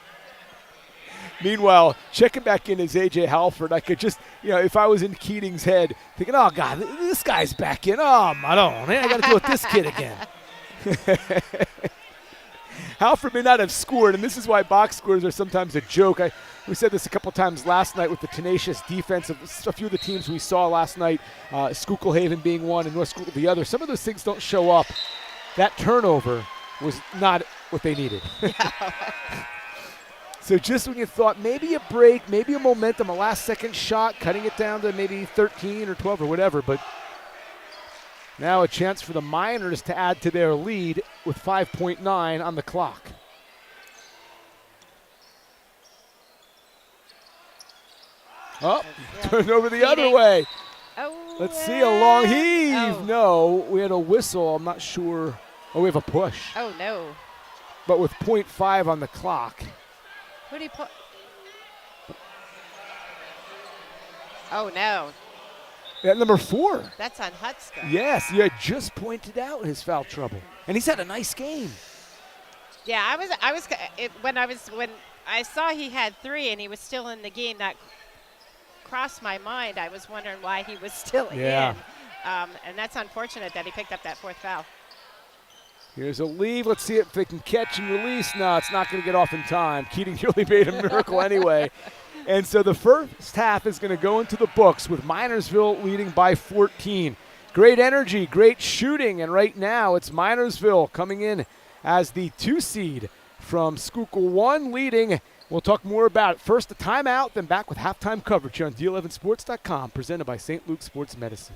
Meanwhile, checking back in is A.J. Halford. I could just, if I was in Keating's head, thinking, oh, God, this guy's back in. Oh, I got to deal with this kid again. Halford may not have scored, and this is why box scores are sometimes a joke. We said this a couple times last night with the tenacious defense of a few of the teams we saw last night, Schuylkill Haven being one and North Schuylkill the other. Some of those things don't show up. That turnover was not what they needed. So just when you thought maybe a break, maybe a momentum, a last-second shot, cutting it down to maybe 13 or 12 or whatever, but now a chance for the Miners to add to their lead with 5.9 on the clock. Oh, turned over the other way. Oh, let's see, a long heave. No, we had a whistle. I'm not sure Oh, we have a push. Oh, no. But with .5 on the clock. Who did he put? Oh, no. At number 4. That's on Hutska. Yes, you had just pointed out his foul trouble. And he's had a nice game. Yeah, when I saw he had 3 and he was still in the game, that crossed my mind. I was wondering why he was still in. And that's unfortunate that he picked up that 4th foul. Here's a lead. Let's see if they can catch and release. No, it's not going to get off in time. Keating really made a miracle anyway. And so the first half is going to go into the books with Minersville leading by 14. Great energy, great shooting, and right now it's Minersville coming in as the 2 seed from Schuylkill 1 leading. We'll talk more about it. First, a timeout, then back with halftime coverage here on D11Sports.com, presented by St. Luke Sports Medicine.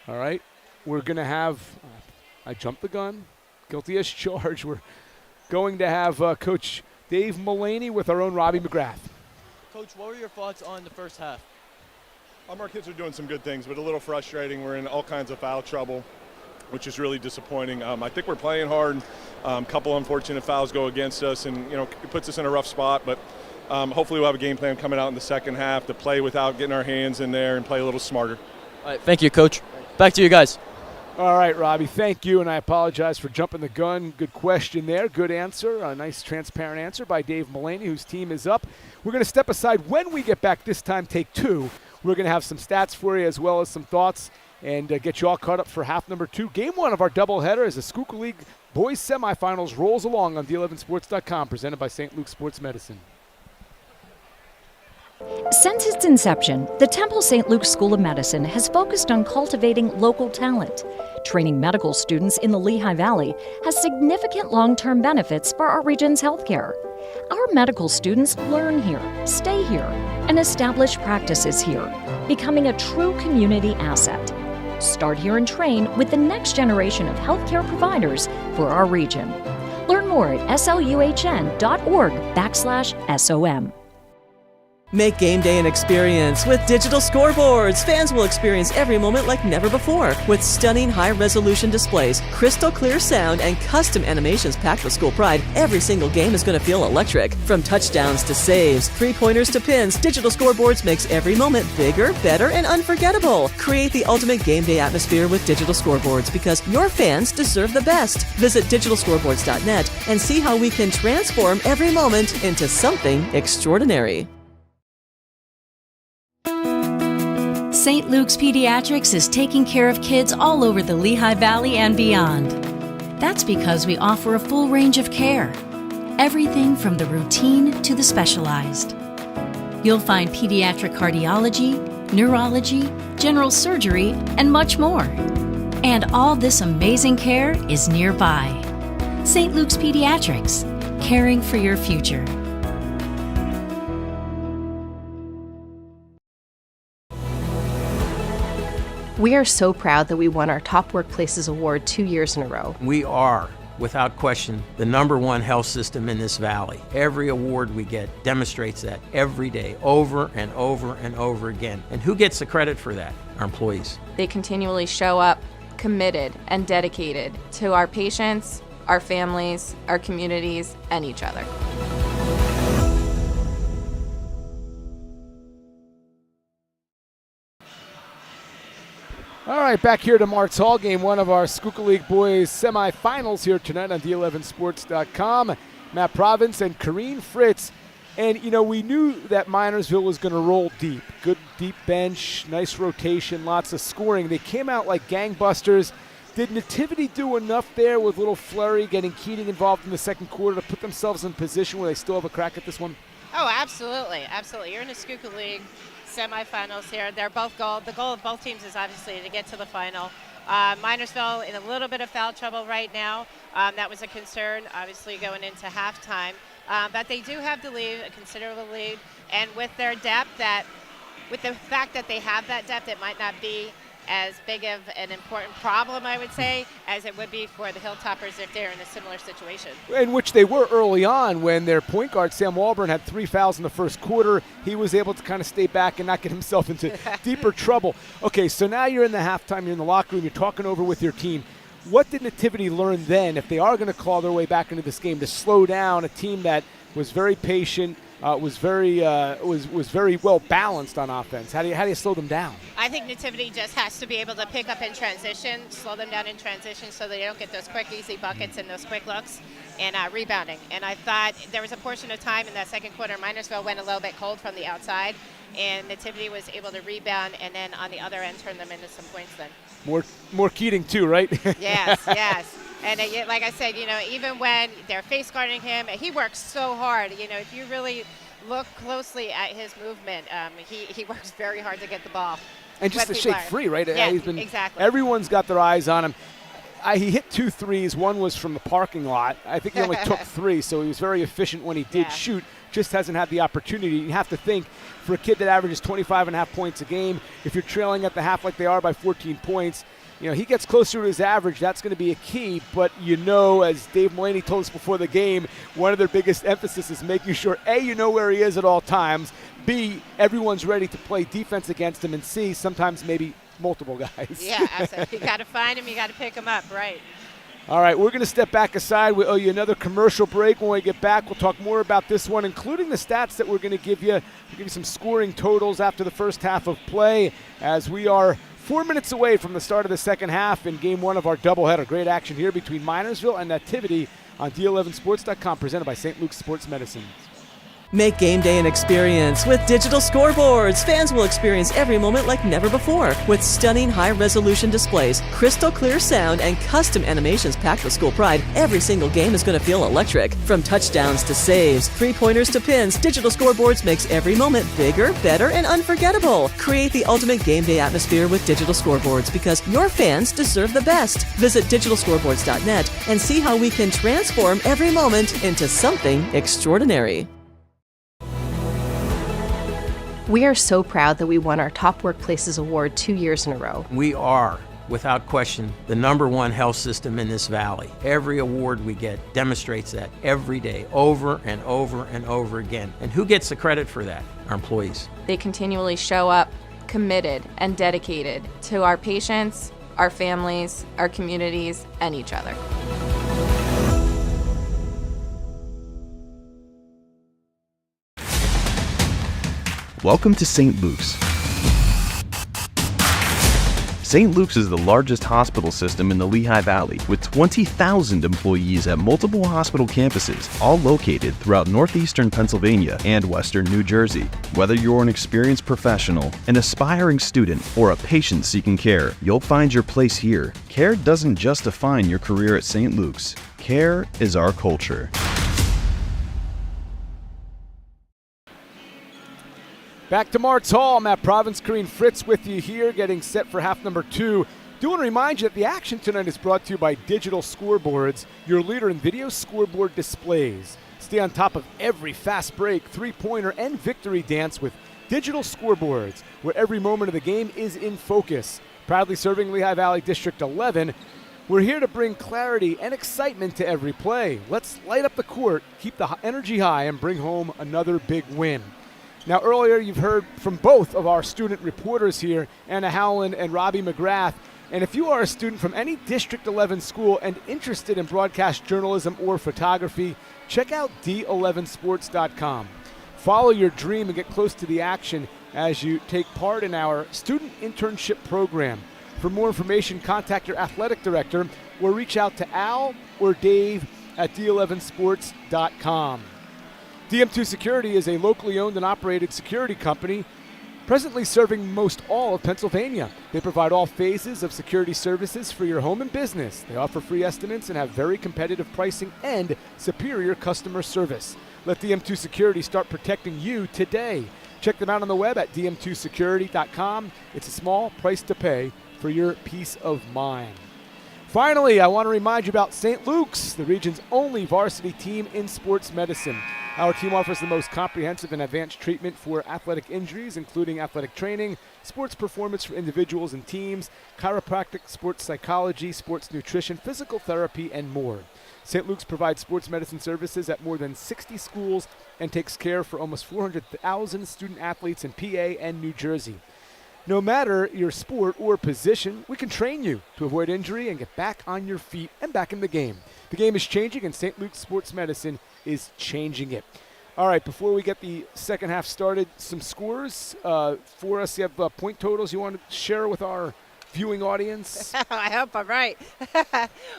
All right, we're going to have, I jumped the gun, guilty as charged. We're going to have Coach Dave Mullaney with our own Robbie McGrath. Coach, what were your thoughts on the first half? Our kids are doing some good things, but a little frustrating. We're in all kinds of foul trouble, which is really disappointing. I think we're playing hard. A couple unfortunate fouls go against us, and it puts us in a rough spot. But hopefully we'll have a game plan coming out in the second half to play without getting our hands in there and play a little smarter. All right, thank you, Coach. Back to you guys. All right, Robbie, thank you, and I apologize for jumping the gun. Good question there, good answer, a nice transparent answer by Dave Mullaney, whose team is up. We're going to step aside when we get back this time, take 2. We're going to have some stats for you as well as some thoughts and get you all caught up for half number 2. Game 1 of our doubleheader as the Schuylkill League boys semifinals rolls along on D11Sports.com, presented by St. Luke Sports Medicine. Since its inception, the Temple St. Luke School of Medicine has focused on cultivating local talent. Training medical students in the Lehigh Valley has significant long-term benefits for our region's healthcare. Our medical students learn here, stay here, and establish practices here, becoming a true community asset. Start here and train with the next generation of healthcare providers for our region. Learn more at sluhn.org/SOM. Make game day an experience with digital scoreboards. Fans will experience every moment like never before with stunning high-resolution displays, crystal clear sound, and custom animations packed with school pride. Every single game is going to feel electric. From touchdowns to saves, three-pointers to pins, digital scoreboards makes every moment bigger, better, and unforgettable. Create the ultimate game day atmosphere with digital scoreboards because your fans deserve the best. Visit digitalscoreboards.net and see how we can transform every moment into something extraordinary. St. Luke's Pediatrics is taking care of kids all over the Lehigh Valley and beyond. That's because we offer a full range of care, everything from the routine to the specialized. You'll find pediatric cardiology, neurology, general surgery, and much more. And all this amazing care is nearby. St. Luke's Pediatrics, caring for your future. We are so proud that we won our Top Workplaces Award 2 years in a row. We are, without question, the #1 health system in this valley. Every award we get demonstrates that every day, over and over and over again. And who gets the credit for that? Our employees. They continually show up committed and dedicated to our patients, our families, our communities, and each other. All right, back here to Marks Hall, game 1 of our Schuylkill League boys semifinals here tonight on D11Sports.com. Matt Province and Kareen Fritz. And, we knew that Minersville was going to roll deep. Good deep bench, nice rotation, lots of scoring. They came out like gangbusters. Did Nativity do enough there with little flurry, getting Keating involved in the second quarter to put themselves in position where they still have a crack at this one? Oh, absolutely, absolutely. You're in the Schuylkill League semifinals here. They're both the goal of both teams is obviously to get to the final. Minersville in a little bit of foul trouble right now. That was a concern, obviously, going into halftime. But they do have the lead, a considerable lead. And with their depth, with the fact that they have that depth, it might not be as big of an important problem, I would say, as it would be for the Hilltoppers if they're in a similar situation. In which they were early on when their point guard, Sam Walburn, had 3 fouls in the first quarter. He was able to kind of stay back and not get himself into deeper trouble. Okay, so now you're in the halftime, you're in the locker room, you're talking over with your team. What did Nativity learn then, if they are going to claw their way back into this game, to slow down a team that was very patient, was very well balanced on offense? How do you slow them down? I think Nativity just has to be able to pick up in transition, slow them down in transition so they don't get those quick, easy buckets and those quick looks, and rebounding. And I thought there was a portion of time in that second quarter, Minersville went a little bit cold from the outside, and Nativity was able to rebound and then on the other end turn them into some points then. More Keating too, right? Yes, yes. And like I said, even when they're face guarding him, he works so hard. If you really look closely at his movement, he works very hard to get the ball. And just to shake free, right? Yeah, exactly. Everyone's got their eyes on him. He hit 2 threes. One was from the parking lot. I think he only took 3, so he was very efficient when he did shoot. Just hasn't had the opportunity. You have to think, for a kid that averages 25.5 points a game, if you're trailing at the half like they are by 14 points, he gets closer to his average. That's going to be a key. But as Dave Mulaney told us before the game, one of their biggest emphasis is making sure, A, you know where he is at all times, B, everyone's ready to play defense against him, and C, sometimes maybe multiple guys. Yeah, absolutely. You got to find him. You got to pick him up, right. All right, we're going to step back aside. We owe you another commercial break. When we get back, we'll talk more about this one, including the stats that we're going to give you. We'll give you some scoring totals after the first half of play, as we are 4 minutes away from the start of the second half in game 1 of our doubleheader. Great action here between Minersville and Nativity on D11Sports.com, presented by St. Luke's Sports Medicine. Make game day an experience with digital scoreboards. Fans will experience every moment like never before. With stunning high-resolution displays, crystal clear sound, and custom animations packed with school pride, every single game is going to feel electric. From touchdowns to saves, three-pointers to pins, digital scoreboards makes every moment bigger, better, and unforgettable. Create the ultimate game day atmosphere with digital scoreboards, because your fans deserve the best. Visit digitalscoreboards.net and see how we can transform every moment into something extraordinary. We are so proud that we won our Top Workplaces Award 2 years in a row. We are, without question, the #1 health system in this valley. Every award we get demonstrates that every day, over and over and over again. And who gets the credit for that? Our employees. They continually show up committed and dedicated to our patients, our families, our communities, and each other. Welcome to St. Luke's. St. Luke's is the largest hospital system in the Lehigh Valley, with 20,000 employees at multiple hospital campuses, all located throughout northeastern Pennsylvania and western New Jersey. Whether you're an experienced professional, an aspiring student, or a patient seeking care, you'll find your place here. Care doesn't just define your career at St. Luke's. Care is our culture. Back to Martz Hall. Matt Province, Kareen Fritz with you here, getting set for half number 2. Do want to remind you that the action tonight is brought to you by Digital Scoreboards, your leader in video scoreboard displays. Stay on top of every fast break, three-pointer, and victory dance with Digital Scoreboards, where every moment of the game is in focus. Proudly serving Lehigh Valley District 11, we're here to bring clarity and excitement to every play. Let's light up the court, keep the energy high, and bring home another big win. Now, earlier you've heard from both of our student reporters here, Anna Howland and Robbie McGrath. And if you are a student from any District 11 school and interested in broadcast journalism or photography, check out D11Sports.com. Follow your dream and get close to the action as you take part in our student internship program. For more information, contact your athletic director or reach out to Al or Dave at D11Sports.com. DM2 Security is a locally owned and operated security company presently serving most all of Pennsylvania. They provide all phases of security services for your home and business. They offer free estimates and have very competitive pricing and superior customer service. Let DM2 Security start protecting you today. Check them out on the web at dm2security.com. It's a small price to pay for your peace of mind. Finally, I want to remind you about St. Luke's, the region's only varsity team in sports medicine. Our team offers the most comprehensive and advanced treatment for athletic injuries, including athletic training, sports performance for individuals and teams, chiropractic, sports psychology, sports nutrition, physical therapy, and more. St. Luke's provides sports medicine services at more than 60 schools and takes care for almost 400,000 student athletes in PA and New Jersey. No matter your sport or position, we can train you to avoid injury and get back on your feet and back in the game. The game is changing, and St. Luke's Sports Medicine is changing it. All right, before we get the second half started, some scores for us. You have point totals you want to share with our viewing audience? I hope I'm right.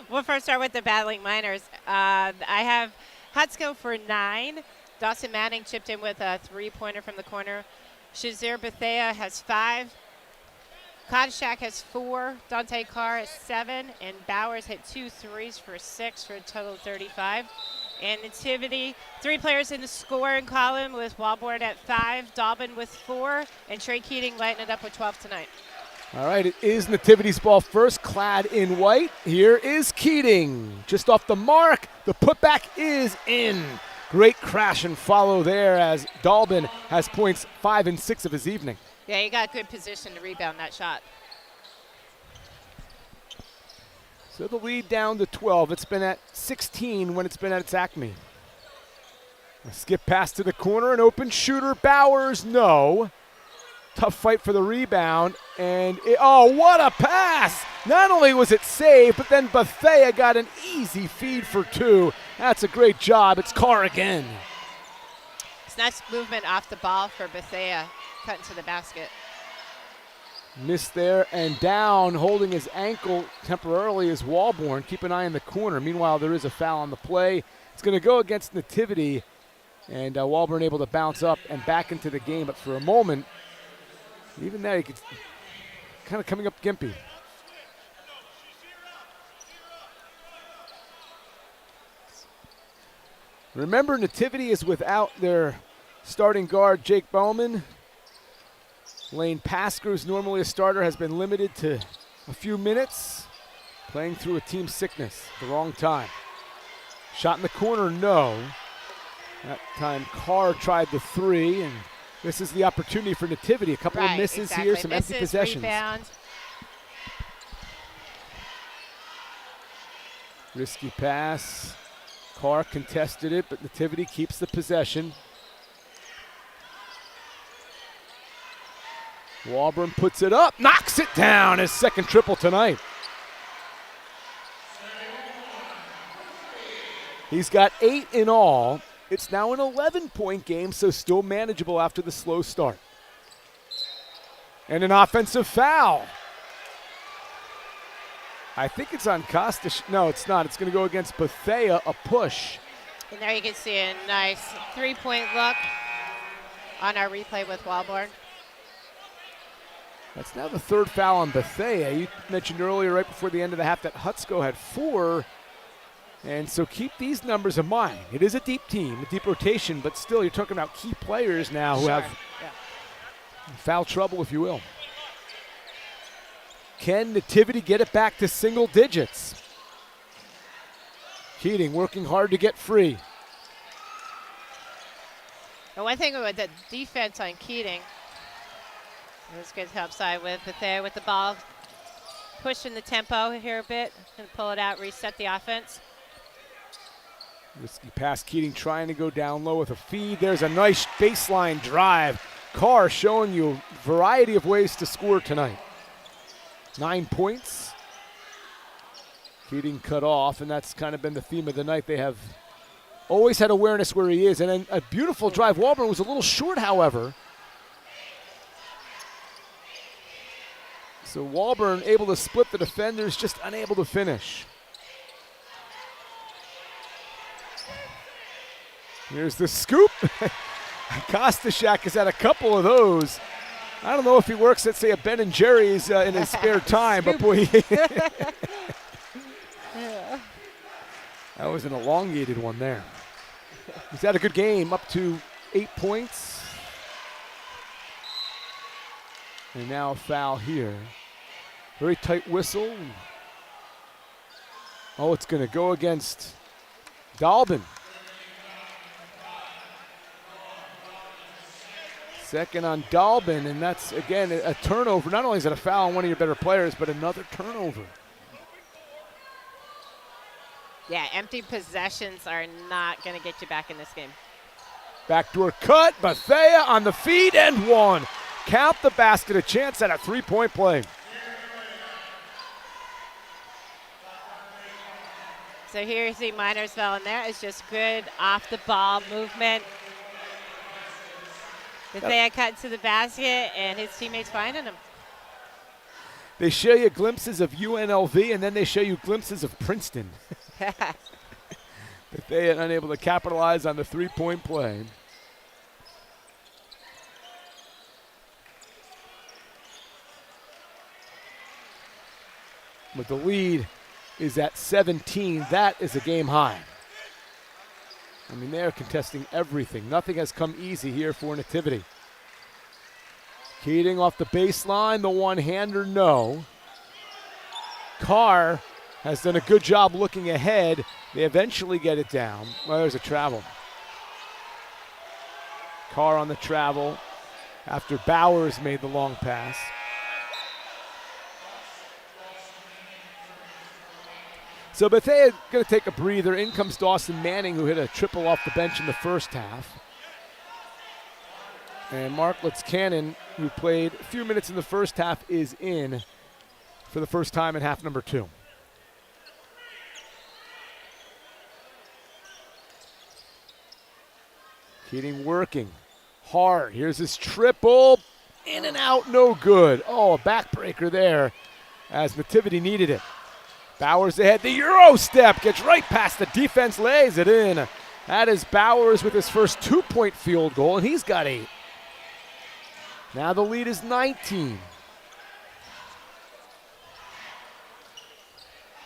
We'll first start with the battling Miners. I have Hutsko for 9. Dawson Manning chipped in with a 3-pointer from the corner. Shazir Bethea has 5. Kodashak has 4. Dante Carr has 7. And Bowers hit 2 threes for 6 for a total of 35. And Nativity, 3 players in the scoring column with Walborn at 5, Daubin with 4, and Trey Keating lighting it up with 12 tonight. All right, it is Nativity's ball first, clad in white. Here is Keating. Just off the mark, the putback is in. Great crash and follow there as Daubin has points 5 and 6 of his evening. Yeah, he got good position to rebound that shot. So the lead down to 12. It's been at 16 when it's been at its acme. A skip pass to the corner, an open shooter. Bowers, no. Tough fight for the rebound, and oh, what a pass! Not only was it saved, but then Bethea got an easy feed for 2. That's a great job. It's Carr again. It's nice movement off the ball for Bethea, cutting to the basket. Missed there and down, holding his ankle temporarily is Walborn. Keep an eye on the corner. Meanwhile, there is a foul on the play. It's going to go against Nativity, and Walborn able to bounce up and back into the game, but for a moment, even there, he could kind of coming up gimpy. Remember, Nativity is without their starting guard, Jake Bowman. Lane Pasker, who's normally a starter, has been limited to a few minutes, playing through a team sickness at the wrong time. Shot in the corner, no. That time Carr tried the 3, and this is the opportunity for Nativity. A couple of misses here, some empty possessions. Rebound. Risky pass. Carr contested it, but Nativity keeps the possession. Walborn puts it up, knocks it down. His second triple tonight. He's got 8 in all. It's now an 11-point game, so still manageable after the slow start. And an offensive foul. I think it's on Costa. No, it's not. It's going to go against Bethea, a push. And there you can see a nice 3-point look on our replay with Walborn. That's now the 3rd foul on Bethea. You mentioned earlier, right before the end of the half, that Hutsko had 4. And so keep these numbers in mind. It is a deep team, a deep rotation, but still you're talking about key players now who have foul trouble, if you will. Can Nativity get it back to single digits? Keating working hard to get free. And one thing with the defense on Keating, it's good help side with Bethea with the ball, pushing the tempo here a bit, and pull it out, reset the offense. Risky pass, Keating trying to go down low with a feed. There's a nice baseline drive. Carr showing you a variety of ways to score tonight. 9 points. Keating cut off, and that's kind of been the theme of the night. They have always had awareness where he is. And then a beautiful drive. Walborn was a little short, however. So Walborn able to split the defenders, just unable to finish. Here's the scoop. Kostashak has had a couple of those. I don't know if he works at, say, a Ben & Jerry's in his spare time, but boy, that was an elongated one there. He's had a good game, up to 8 points. And now a foul here. Very tight whistle. Oh, it's going to go against Daubin. Second on Dalbin, and that's, again, a turnover. Not only is it a foul on one of your better players, but another turnover. Yeah, empty possessions are not going to get you back in this game. Backdoor cut, Bethea on the feed and one. Count the basket, a chance at a three-point play. So here you see Minersville, and that is just good off-the-ball movement. Bethea cut to the basket, and his teammates finding him. They show you glimpses of UNLV, and then they show you glimpses of Princeton. Bethea unable to capitalize on the three-point play. But the lead is at 17. That is a game high. I mean, they're contesting everything. Nothing has come easy here for Nativity. Keating off the baseline, the one-hander, no. Carr has done a good job looking ahead. They eventually get it down. Well, there's a travel. Carr on the travel after Bowers made the long pass. So Bethea going to take a breather. In comes Dawson Manning, who hit a triple off the bench in the first half. And Mark Litzcannon, who played a few minutes in the first half, is in for the first time in half number 2. Keating working hard. Here's his triple. In and out, no good. Oh, a backbreaker there as Nativity needed it. Bowers ahead, the Euro step, gets right past the defense, lays it in. That is Bowers with his first 2-point field goal, and he's got 8. Now the lead is 19.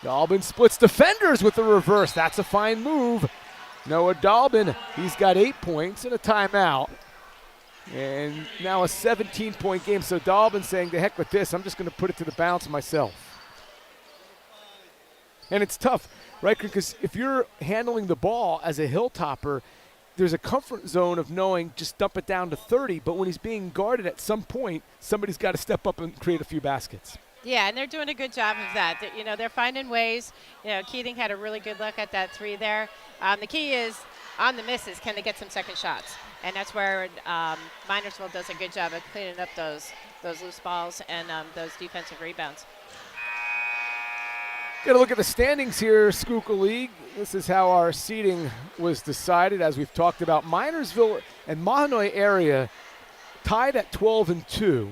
Dalbin splits defenders with the reverse. That's a fine move. Noah Dalbin, he's got 8 points and a timeout. And now a 17-point game. So Dalbin saying, to heck with this, I'm just going to put it to the bounce myself. And it's tough, right? Because if you're handling the ball as a hilltopper, there's a comfort zone of knowing just dump it down to 30. But when he's being guarded at some point, somebody's got to step up and create a few baskets. Yeah, and they're doing a good job of that. They're finding ways. Keating had a really good look at that 3 there. The key is on the misses, can they get some second shots? And that's where Minersville does a good job of cleaning up those loose balls and those defensive rebounds. Got a look at the standings here, Schuylkill League. This is how our seeding was decided, as we've talked about. Minersville and Mahanoy area tied at 12-2,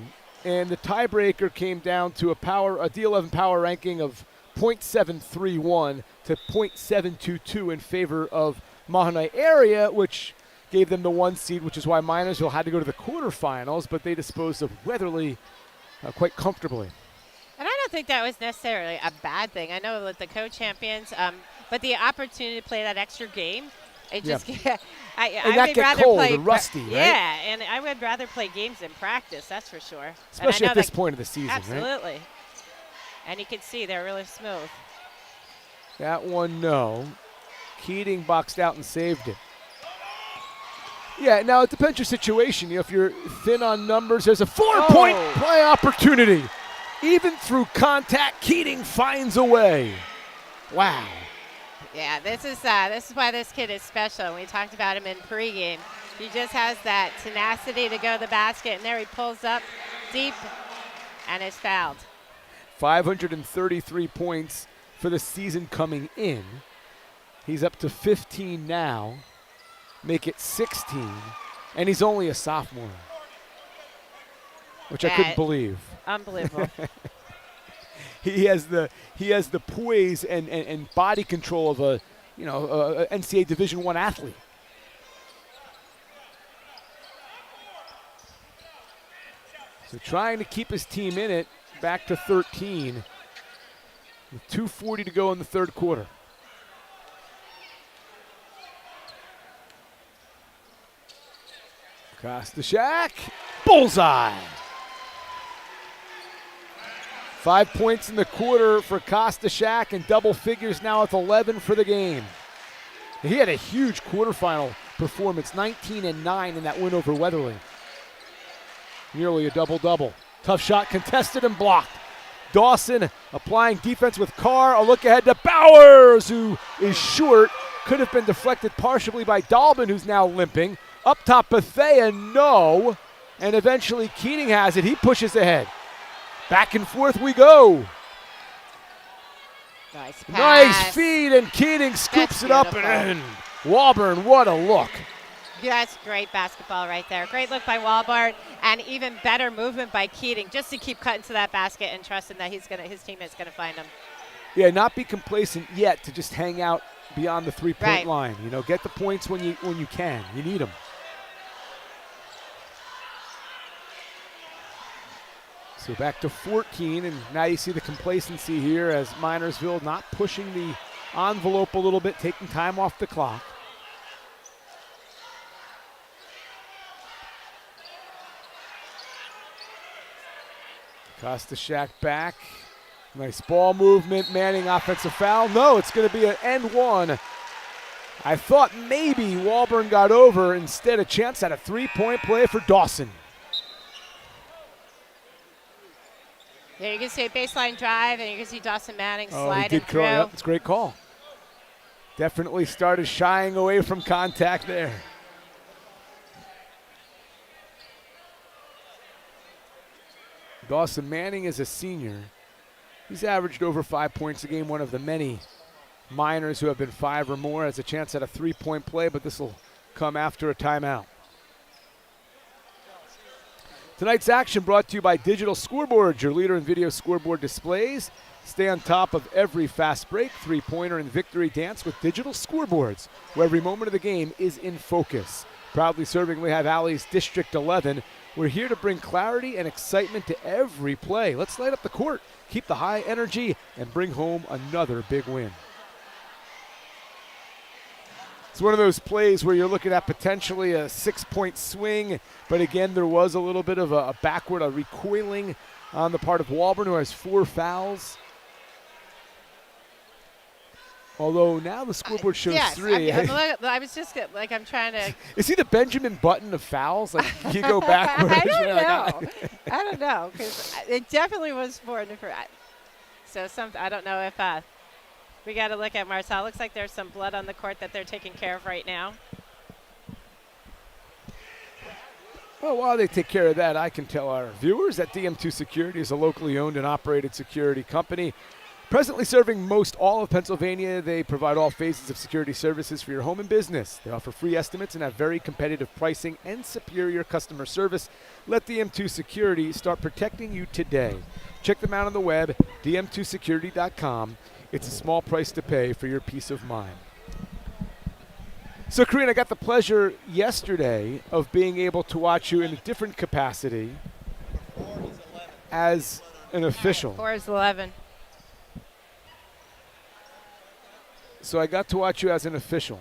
and the tiebreaker came down to a D11 power ranking of .731 to .722 in favor of Mahanoy area, which gave them the 1 seed, which is why Minersville had to go to the quarterfinals, but they disposed of Weatherly quite comfortably. And I don't think that was necessarily a bad thing. I know that the co-champions, but the opportunity to play that extra game, it just I would rather cold play and rusty, right? Yeah, and I would rather play games in practice. That's for sure. Especially at this point of the season, absolutely. Right? And you can see they're really smooth. That one, no. Keating boxed out and saved it. Yeah, now it depends your situation. If you're thin on numbers, there's a 4-point play opportunity. Even through contact, Keating finds a way. Wow. Yeah, this is why this kid is special. We talked about him in pregame. He just has that tenacity to go to the basket, and there he pulls up deep and is fouled. 533 points for the season coming in. He's up to 15 now. Make it 16, and he's only a sophomore, which I couldn't believe. Unbelievable. He has the poise and body control of a NCAA Division I athlete. So trying to keep his team in it, back to 13 with 2:40 to go in the third quarter. Kostashak, bullseye. 5 points in the quarter for Kostashak and double figures now with 11 for the game. He had a huge quarterfinal performance, 19-9 in that win over Weatherly. Nearly a double-double. Tough shot contested and blocked. Dawson applying defense with Carr. A look ahead to Bowers, who is short. Could have been deflected partially by Dalbin, who's now limping. Up top, Bethea, no. And eventually Keating has it. He pushes ahead. Back and forth we go. Nice pass. Nice feed, and Keating scoops it up and in. Walburn, what a look. That's great basketball right there. Great look by Walburn, and even better movement by Keating, just to keep cutting to that basket and trusting that his teammate's gonna find him. Yeah, not be complacent yet to just hang out beyond the three-point line. You know, get the points when you can. You need them. So back to 14, and now you see the complacency here as Minersville not pushing the envelope a little bit, taking time off the clock. Kostashak back. Nice ball movement. Manning offensive foul. No, it's going to be an end one. I thought maybe Walburn got over. Instead, a chance at a three-point play for Dawson. There you can see a baseline drive, and you can see Dawson Manning sliding through. Yep, it's a great call. Definitely started shying away from contact there. Dawson Manning is a senior. He's averaged over 5 points a game, one of the many Miners who have been 5 or more. Has a chance at a three-point play, but this will come after a timeout. Tonight's action brought to you by Digital Scoreboard, your leader in video scoreboard displays. Stay on top of every fast break, three-pointer, and victory dance with Digital Scoreboards, where every moment of the game is in focus. Proudly serving Lehigh Valley's District 11, we're here to bring clarity and excitement to every play. Let's light up the court, keep the high energy, and bring home another big win. It's one of those plays where you're looking at potentially a 6-point swing, but again, there was a little bit of a backward, a recoiling on the part of Walburn, who has 4 fouls. Although now the scoreboard shows 3. I was just like, I'm trying to. Is he the Benjamin Button of fouls? Like you go backwards. I don't know. I don't know, because it definitely was 4 different. So I don't know if we got to look at Marcel. Looks like there's some blood on the court that they're taking care of right now. Well, while they take care of that, I can tell our viewers that DM2 Security is a locally owned and operated security company. Presently serving most all of Pennsylvania, they provide all phases of security services for your home and business. They offer free estimates and have very competitive pricing and superior customer service. Let DM2 Security start protecting you today. Check them out on the web, dm2security.com. It's a small price to pay for your peace of mind. So, Karina, I got the pleasure yesterday of being able to watch you in a different capacity as an official. 4 is 11. So I got to watch you as an official.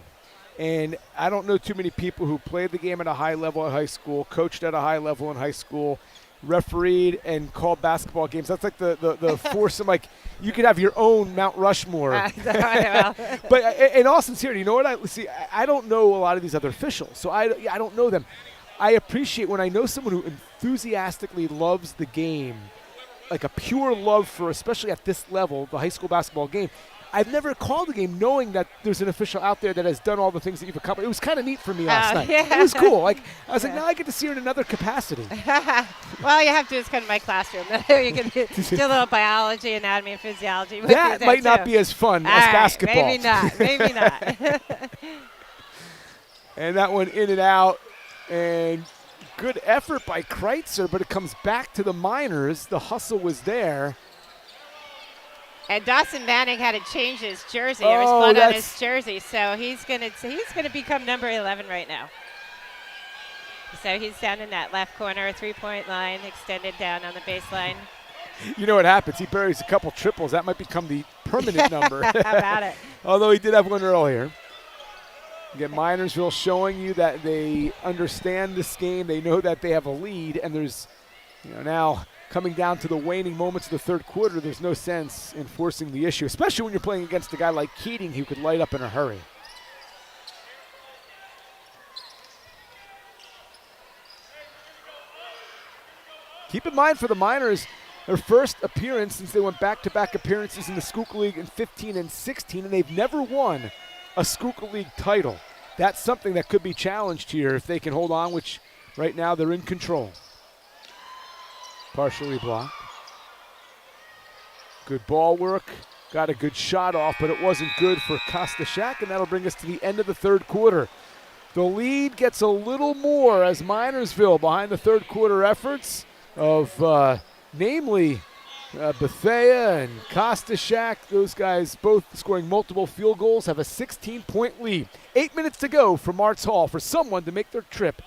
And I don't know too many people who played the game at a high level at high school, coached at a high level in high school, refereed and called basketball games. That's like the foursome. Like you could have your own Mount Rushmore. But in all sincerity, you know what? I don't know a lot of these other officials, so I don't know them. I appreciate when I know someone who enthusiastically loves the game, like a pure love for, especially at this level, the high school basketball game. I've never called a game knowing that there's an official out there that has done all the things that you've accomplished. It was kind of neat for me last night. Yeah. It was cool. Like I was like, now I get to see her in another capacity. Well, you have to just come to my classroom. You can do a little biology, anatomy, and physiology. That might not be as fun as basketball. Maybe not. Maybe not. And that one in and out. And good effort by Kreitzer, but it comes back to the Miners. The hustle was there. And Dawson Manning had to change his jersey. There was blood on his jersey, so he's gonna become number 11 right now. So he's down in that left corner, 3-point line, extended down on the baseline. You know what happens? He buries a couple triples. That might become the permanent number. How about it? Although he did have one earlier. Again, Minersville showing you that they understand this game. They know that they have a lead, and there's, now coming down to the waning moments of the third quarter, there's no sense in forcing the issue, especially when you're playing against a guy like Keating who could light up in a hurry. Keep in mind for the Miners, their first appearance since they went back-to-back appearances in the Schuylkill League in 15 and 16, and they've never won a Schuylkill League title. That's something that could be challenged here if they can hold on, which right now they're in control. Partially blocked. Good ball work. Got a good shot off, but it wasn't good for Kostashak, and that'll bring us to the end of the third quarter. The lead gets a little more as Minersville, behind the third quarter efforts of namely Bethea and Kostashak, those guys both scoring multiple field goals, have a 16-point lead. 8 minutes to go for Marts Hall for someone to make their trip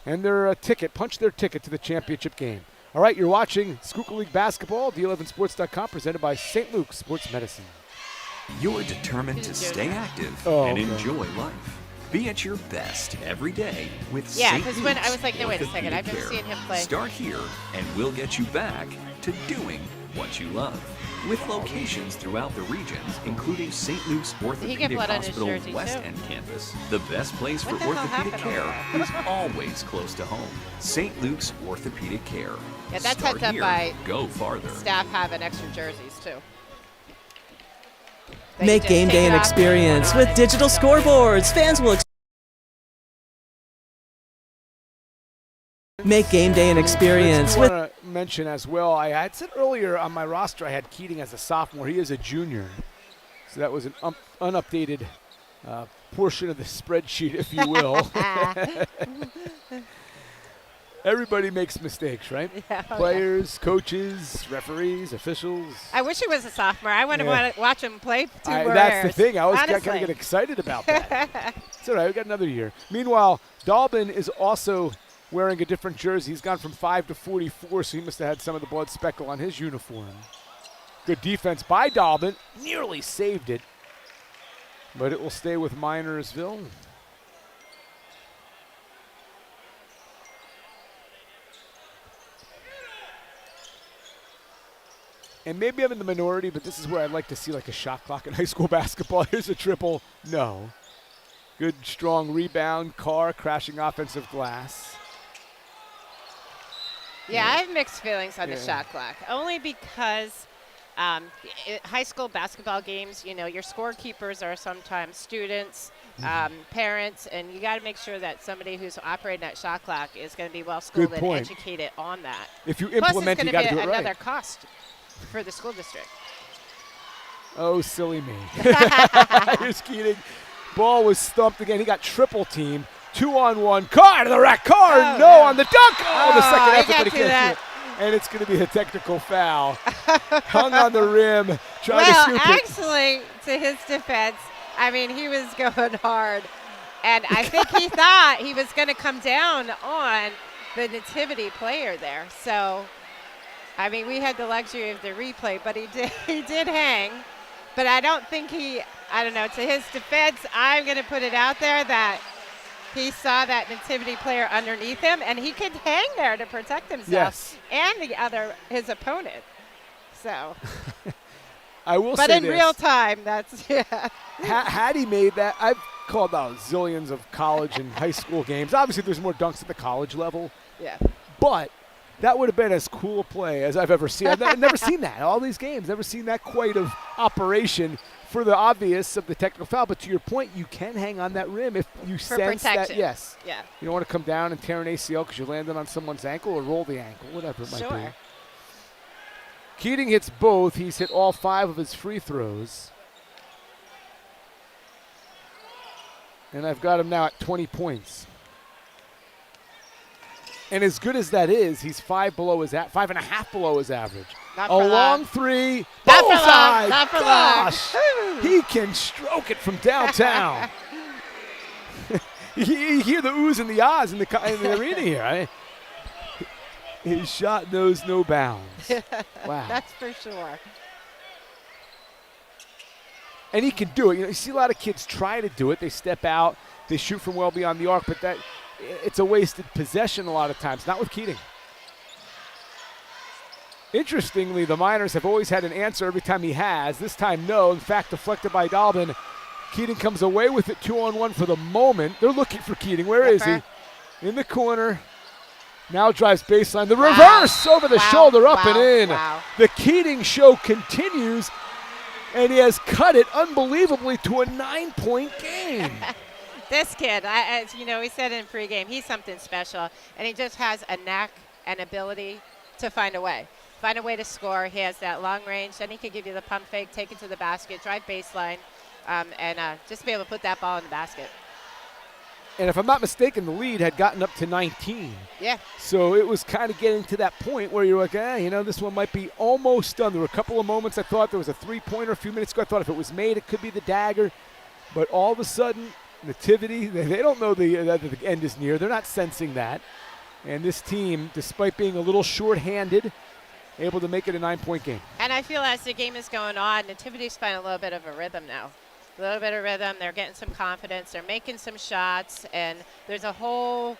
and their punch their ticket to the championship game. All right, you're watching Schuylkill League basketball, D11sports.com, presented by St. Luke's Sports Medicine. You're determined to stay active and enjoy life. Be at your best every day with St. Luke's. Because when I was like, no, wait a second, I've never seen him play. Start here, and we'll get you back to doing what you love. With locations throughout the regions, including St. Luke's Orthopedic Hospital West End campus, the best place for orthopedic care is always close to home. St. Luke's Orthopedic Care. Yeah, that's Start heads up here, by go farther. staff having extra jerseys, too. Make game day an experience with digital scoreboards. Fans will make game day an experience I with. want to mention as well, I had said earlier on my roster I had Keating as a sophomore. He is a junior. So that was an unupdated portion of the spreadsheet, if you will. Everybody makes mistakes, right? Yeah, Players, coaches, referees, officials. I wish he was a sophomore. I want to watch him play 2 more That's years. the thing. I always Honestly. kind of get excited about that. It's all right. We've got another year. Meanwhile, Dalbin is also wearing a different jersey. He's gone from 5 to 44, so he must have had some of the blood speckle on his uniform. Good defense by Dalbin. Nearly saved it. But it will stay with Minersville. And maybe I'm in the minority, but this is where I'd like to see like a shot clock in high school basketball. Here's a triple. No. Good, strong rebound. Carr crashing offensive glass. Yeah, I have mixed feelings on the shot clock, only because high school basketball games, you know, your scorekeepers are sometimes students, parents, and you got to make sure that somebody who's operating that shot clock is going to be well-schooled and educated on that. If you implement, you got to do it right. Plus, it's going to be another cost for the school district. Oh, silly me. Here's Keating. Ball was stumped again. He got triple teamed. 2-on-1. Carr to the rack. Carr, on the dunk. The second effort, but he can't do it. And it's going to be a technical foul. Hung on the rim, trying to scoop it. Actually, to his defense, I mean, he was going hard. And I think he thought he was going to come down on the Nativity player there. So, I mean, we had the luxury of the replay, but he did hang. But I don't think I don't know, to his defense, I'm going to put it out there that he saw that Nativity player underneath him, and he could hang there to protect himself and his opponent. So, I will but say in this. real time, that's Had he made that, I've called out zillions of college and high school games. Obviously, there's more dunks at the college level. Yeah. But that would have been as cool a play as I've ever seen. I've never seen that. All these games, never seen that quite of operation for the obvious of the technical foul. But to your point, you can hang on that rim if you sense protection. that. Yes. Yeah. You don't want to come down and tear an ACL because you landed on someone's ankle or roll the ankle, whatever it might be. Keating hits both. He's hit all 5 of his free throws. And I've got him now at 20 points. And as good as that is, he's 5.5 below his average. Not A for long long. 3. Not for Bullseye. long. Not for Gosh. long. He can stroke it from downtown. You hear the oohs and the ahs in the arena here. Right? His shot knows no bounds. Wow. That's for sure. And he can do it. You see a lot of kids try to do it. They step out. They shoot from well beyond the arc. But it's a wasted possession a lot of times. Not with Keating. Interestingly, the Miners have always had an answer every time he has. This time, no. In fact, deflected by Dalbin. Keating comes away with it 2-on-1 for the moment. They're looking for Keating. Where is he? In the corner. Now drives baseline. The reverse over the shoulder, up and in. Wow. The Keating show continues, and he has cut it unbelievably to a 9-point game. This kid, as you know, we said in pregame, he's something special, and he just has a knack and ability to find a way to score. He has that long range, then he can give you the pump fake, take it to the basket, drive baseline, and just be able to put that ball in the basket. And if I'm not mistaken, the lead had gotten up to 19. Yeah. So it was kind of getting to that point where you're like, this one might be almost done. There were a couple of moments I thought there was a three-pointer a few minutes ago. I thought if it was made, it could be the dagger. But all of a sudden, Nativity, they don't know that the end is near. They're not sensing that. And this team, despite being a little short-handed, able to make it a 9-point game. And I feel as the game is going on, Nativity's finding a little bit of a rhythm now. A little bit of rhythm. They're getting some confidence. They're making some shots. And there's a whole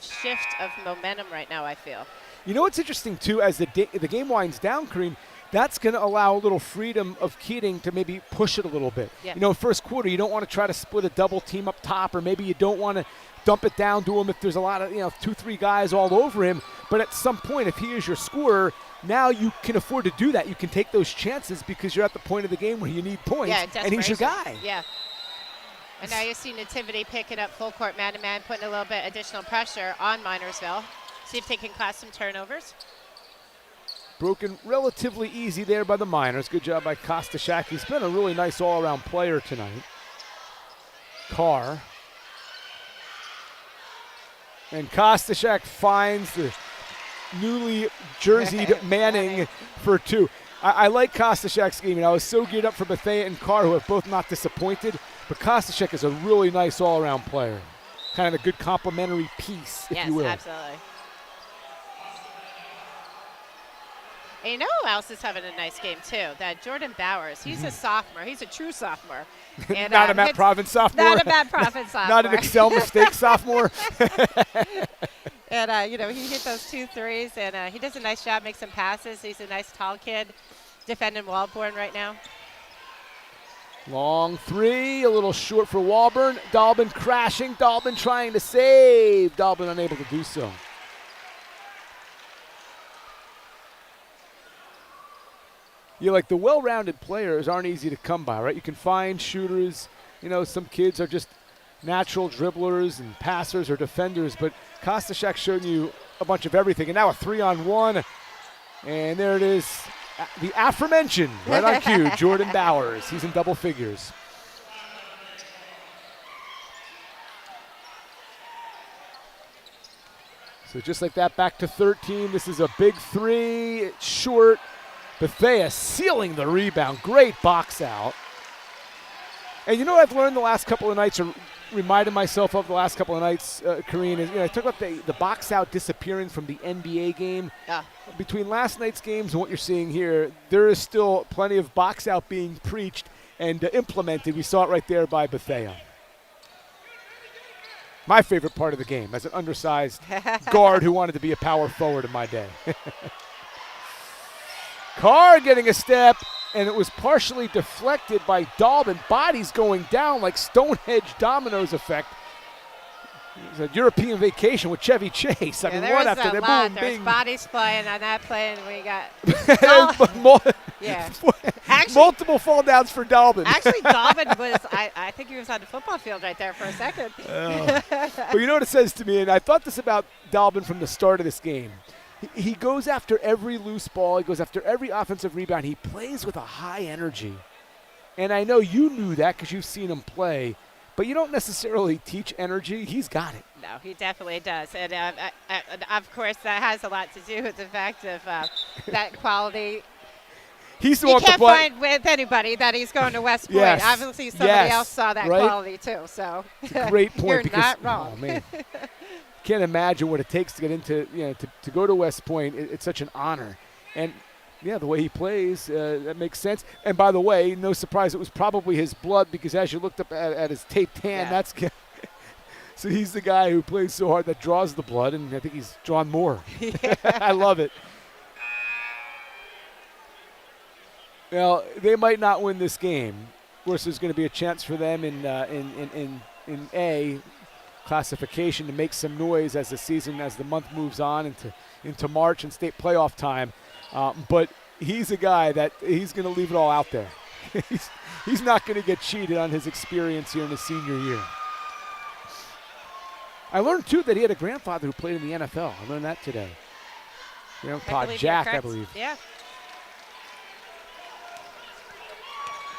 shift of momentum right now, I feel. You know what's interesting, too, as the game winds down, Kareem, that's going to allow a little freedom of Keating to maybe push it a little bit. Yeah. First quarter, you don't want to try to split a double team up top, or maybe you don't want to dump it down to him if there's a lot of, 2-3 guys all over him. But at some point, if he is your scorer, now you can afford to do that. You can take those chances because you're at the point of the game where you need points, and he's your guy. Yeah. And now you see Nativity picking up full court man-to-man, putting a little bit additional pressure on Minersville. See if they can cause some turnovers. Broken relatively easy there by the Miners. Good job by Kostashak. He's been a really nice all-around player tonight. Carr. And Kostashak finds the newly jerseyed Manning for two. I like Kostashak's game. I was so geared up for Bethea and Carr, who have both not disappointed. But Kostashak is a really nice all-around player. Kind of a good complementary piece, if you will. Yes, absolutely. And you know who else is having a nice game, too? That Jordan Bowers. He's a sophomore. He's a true sophomore. And, not a Matt Province sophomore. Not a Matt Province sophomore. Not an Excel mistake sophomore. And, he hit those 2 threes, and he does a nice job, makes some passes. He's a nice tall kid defending Walborn right now. Long three, a little short for Walburn. Dalbin crashing. Dalbin trying to save. Dalbin unable to do so. The well-rounded players aren't easy to come by, right? You can find shooters. Some kids are just natural dribblers and passers or defenders, but Kostashak showed you a bunch of everything. And now a 3-on-1. And there it is. The aforementioned, right on cue, Jordan Bowers. He's in double figures. So just like that, back to 13. This is a big three. It's short. Bethea sealing the rebound. Great box out. And what I've learned the last couple of nights, or reminded myself of the last couple of nights, Kareen, is I talk about the box out disappearing from the NBA game. Yeah. Between last night's games and what you're seeing here, there is still plenty of box out being preached and implemented. We saw it right there by Bethea. My favorite part of the game, as an undersized guard who wanted to be a power forward in my day. Carr getting a step, and it was partially deflected by Dalbin. Bodies going down like Stonehenge dominoes effect. It was a European vacation with Chevy Chase. I mean, one after the boom, There's bing. bodies flying on that play, and we got yeah. Multiple fall downs for Dalbin. Actually, Dalbin was, I think he was on the football field right there for a second. But you know what it says to me, and I thought this about Dalbin from the start of this game. He goes after every loose ball. He goes after every offensive rebound. He plays with a high energy. And I know you knew that because you've seen him play. But you don't necessarily teach energy. He's got it. No, he definitely does. And, of course, that has a lot to do with the fact of that quality. He's the you one can't find with anybody that he's going to West Point. Yes. Obviously, somebody else saw that quality, too. So it's a great point. You're because, not wrong. Oh, man. Can't imagine what it takes to get into, to go to West Point. It's such an honor. And, yeah, the way he plays, that makes sense. And, by the way, no surprise, it was probably his blood because as you looked up at his taped hand, that's – so he's the guy who plays so hard that draws the blood, and I think he's drawn more. I love it. Now, they might not win this game. Of course, there's going to be a chance for them in A classification to make some noise as the month moves on into March and state playoff time. But he's a guy that he's going to leave it all out there. he's not going to get cheated on his experience here in his senior year. I learned, too, that he had a grandfather who played in the NFL. I learned that today. Grandpa Jack, I believe. Yeah.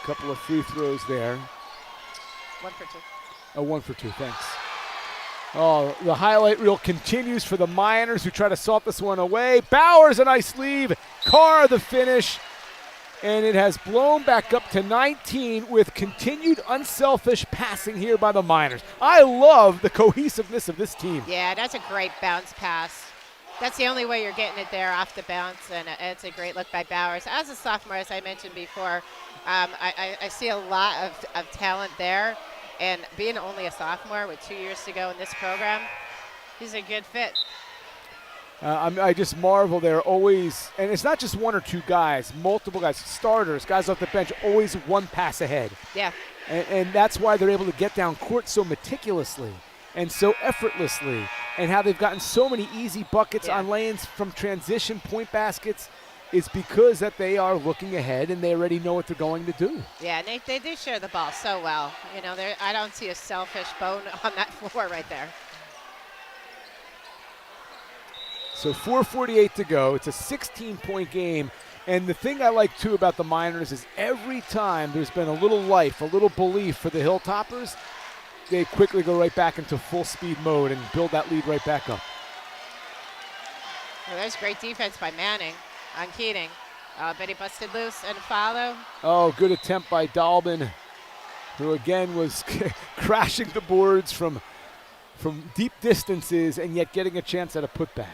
A couple of free throws there. 1 for 2. Oh, 1 for 2, thanks. Oh, the highlight reel continues for the Miners, who try to salt this one away. Bowers, a nice lead. Carr, the finish. And it has blown back up to 19 with continued unselfish passing here by the Miners. I love the cohesiveness of this team. Yeah, that's a great bounce pass. That's the only way you're getting it there, off the bounce, and it's a great look by Bowers. As a sophomore, as I mentioned before, I see a lot of talent there, and being only a sophomore with 2 years to go in this program, he's a good fit. I just marvel they're always, and it's not just one or two guys, multiple guys, starters, guys off the bench, always one pass ahead. Yeah. And that's why they're able to get down court so meticulously and so effortlessly, and how they've gotten so many easy buckets on lanes from transition point baskets is because that they are looking ahead and they already know what they're going to do. Yeah, and they do share the ball so well. I don't see a selfish bone on that floor right there. So 4:48 to go. It's a 16-point game. And the thing I like, too, about the Miners is every time there's been a little life, a little belief for the Hilltoppers, they quickly go right back into full speed mode and build that lead right back up. Well, there's great defense by Manning on Keating. But he busted loose and follow. Oh, good attempt by Dalbin, who again was crashing the boards from deep distances and yet getting a chance at a putback.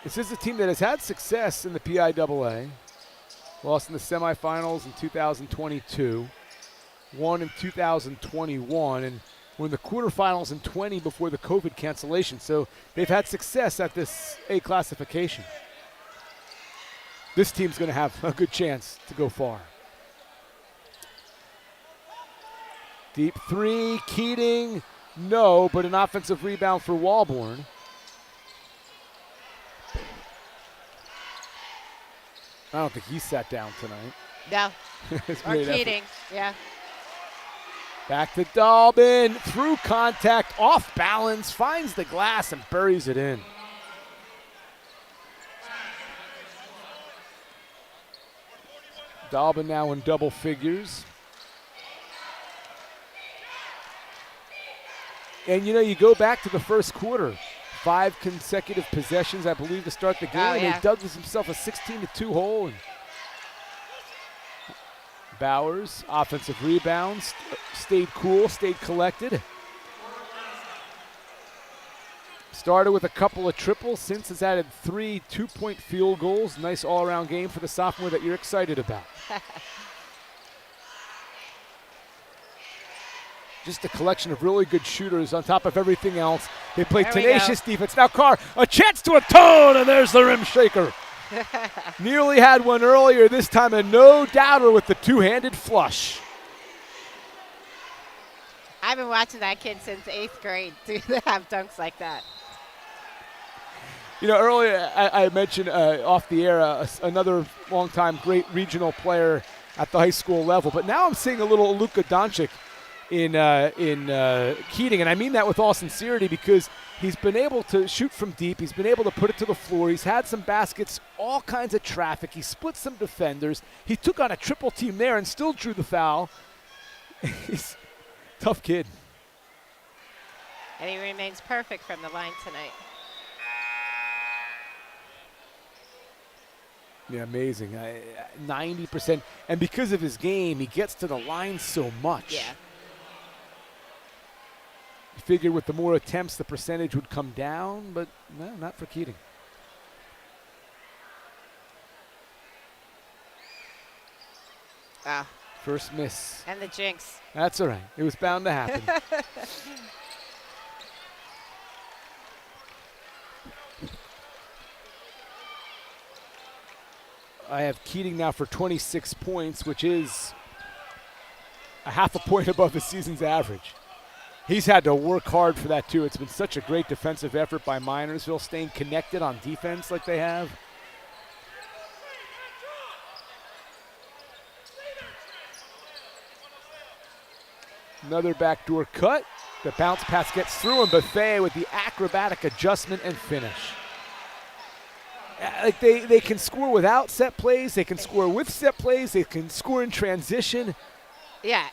This is a team that has had success in the PIAA. Lost in the semifinals in 2022. Won in 2021. And were in the quarterfinals in 20 before the COVID cancellation. So they've had success at this A classification. This team's going to have a good chance to go far. Deep three, Keating, no, but an offensive rebound for Walborn. I don't think he sat down tonight. No. Or Keating, yeah. Back to Dalbin, through contact, off balance, finds the glass and buries it in. Dalbin now in double figures. And you go back to the first quarter. 5 consecutive possessions, I believe, to start the game. Oh, yeah. He dug himself a 16-2 hole. And Bowers, offensive rebounds, stayed cool, stayed collected. Started with a couple of triples, since has added 3 two-point field goals. Nice all-around game for the sophomore that you're excited about. Just a collection of really good shooters on top of everything else. They play tenacious defense. Now Carr, a chance to atone, and there's the rim shaker. Nearly had one earlier, this time a no-doubter with the two-handed flush. I've been watching that kid since 8th grade to have dunks like that. Earlier I mentioned off the air another longtime great regional player at the high school level, but now I'm seeing a little Luka Doncic in Keating, and I mean that with all sincerity because he's been able to shoot from deep. He's been able to put it to the floor. He's had some baskets, all kinds of traffic. He split some defenders. He took on a triple team there and still drew the foul. He's a tough kid. And he remains perfect from the line tonight. Yeah, amazing. 90%. And because of his game, he gets to the line so much. Yeah. You figured with the more attempts, the percentage would come down, but no, not for Keating. Ah. First miss. And the jinx. That's all right. It was bound to happen. I have Keating now for 26 points, which is a half a point above the season's average. He's had to work hard for that, too. It's been such a great defensive effort by Minersville, staying connected on defense like they have. Another backdoor cut. The bounce pass gets through, and Buffet with the acrobatic adjustment and finish. Like they can score without set plays. They can score with set plays. They can score in transition. Yeah,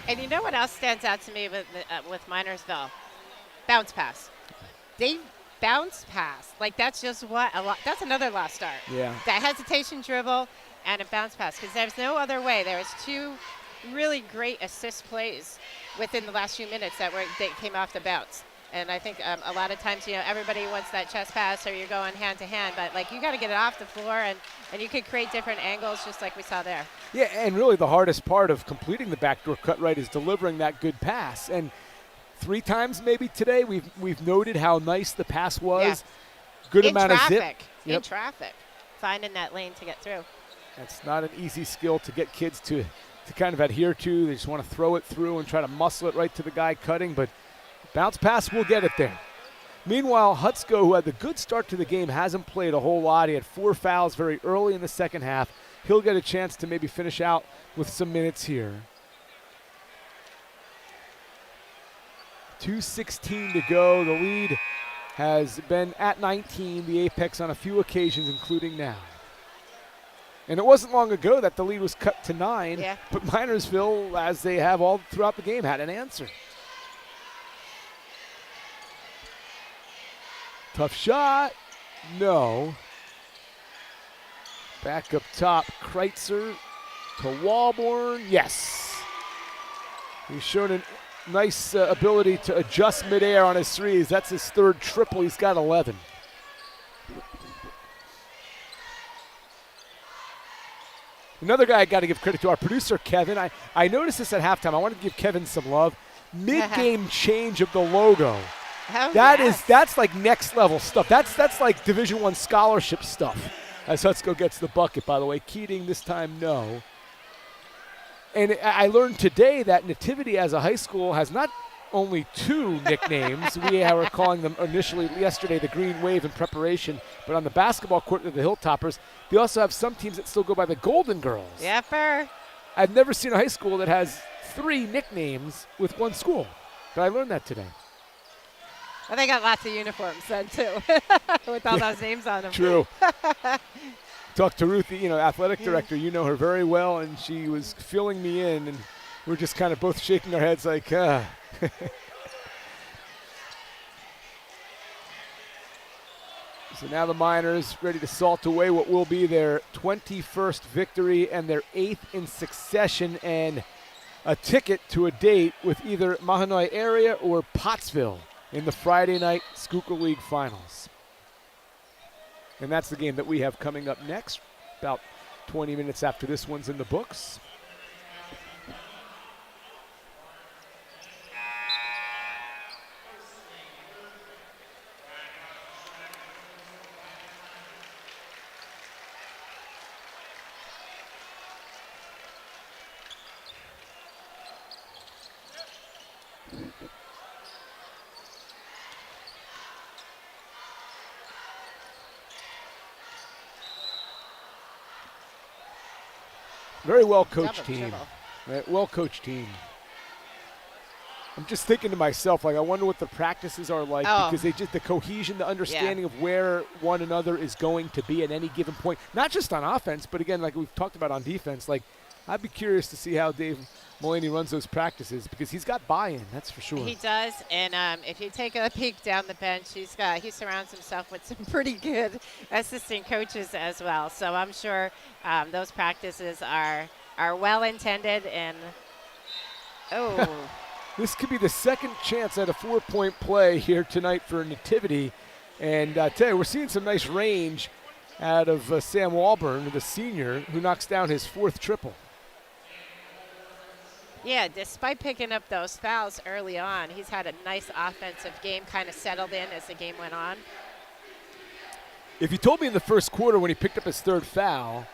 and you know what else stands out to me with Minersville? Bounce pass. They bounce pass. Like, that's just that's another lost art. Yeah. That hesitation dribble and a bounce pass, because there's no other way. There was 2 really great assist plays within the last few minutes that came off the bounce. And I think a lot of times, everybody wants that chest pass or you're going hand to hand, but like you got to get it off the floor and you can create different angles just like we saw there. Yeah, and really the hardest part of completing the backdoor cut right is delivering that good pass. And 3 times maybe today we've noted how nice the pass was. Yeah. Good amount of zip. In traffic, finding that lane to get through. It's not an easy skill to get kids to kind of adhere to. They just want to throw it through and try to muscle it right to the guy cutting, but bounce pass will get it there. Meanwhile, Hutsko, who had the good start to the game, hasn't played a whole lot. He had 4 fouls very early in the second half. He'll get a chance to maybe finish out with some minutes here. 2:16 to go. The lead has been at 19, the Apex on a few occasions, including now. And it wasn't long ago that the lead was cut to 9, but Minersville, as they have all throughout the game, had an answer. Tough shot. No. Back up top, Kreitzer to Walborn. Yes. He's shown a nice ability to adjust midair on his threes. That's his 3rd triple. He's got 11. Another guy I got to give credit to, our producer, Kevin. I noticed this at halftime. I wanted to give Kevin some love. Mid-game change of the logo. That's like next level stuff. That's like Division I scholarship stuff. As Hutsko gets the bucket, by the way. Keating this time, no. And I learned today that Nativity as a high school has not only 2 nicknames. We were calling them initially yesterday the Green Wave in preparation, but on the basketball court, they're the Hilltoppers. They also have some teams that still go by the Golden Girls. Yepper. I've never seen a high school that has 3 nicknames with 1 school, but I learned that today. Well, they got lots of uniforms then, too, with all those names on them. True. Talked to Ruth, athletic director. You know her very well, and she was filling me in, and we're just kind of both shaking our heads like, So now the Miners ready to salt away what will be their 21st victory and their 8th in succession, and a ticket to a date with either Mahanoy area or Pottsville in the Friday night Schuylkill League Finals. And that's the game that we have coming up next, about 20 minutes after this one's in the books. Very well-coached team. Well-coached team. I'm just thinking to myself, like, I wonder what the practices are like, because the cohesion, the understanding of where one another is going to be at any given point, not just on offense, but again, like we've talked about on defense. Like, I'd be curious to see how Dave Mulaney runs those practices, because he's got buy-in, that's for sure. He does, and if you take a peek down the bench, he surrounds himself with some pretty good assistant coaches as well. So I'm sure those practices are well intended. And this could be the second chance at a 4-point play here tonight for Nativity, and I tell you, we're seeing some nice range out of Sam Walburn, the senior, who knocks down his 4th triple. Yeah, despite picking up those fouls early on, he's had a nice offensive game, kind of settled in as the game went on. If you told me in the first quarter when he picked up his 3rd foul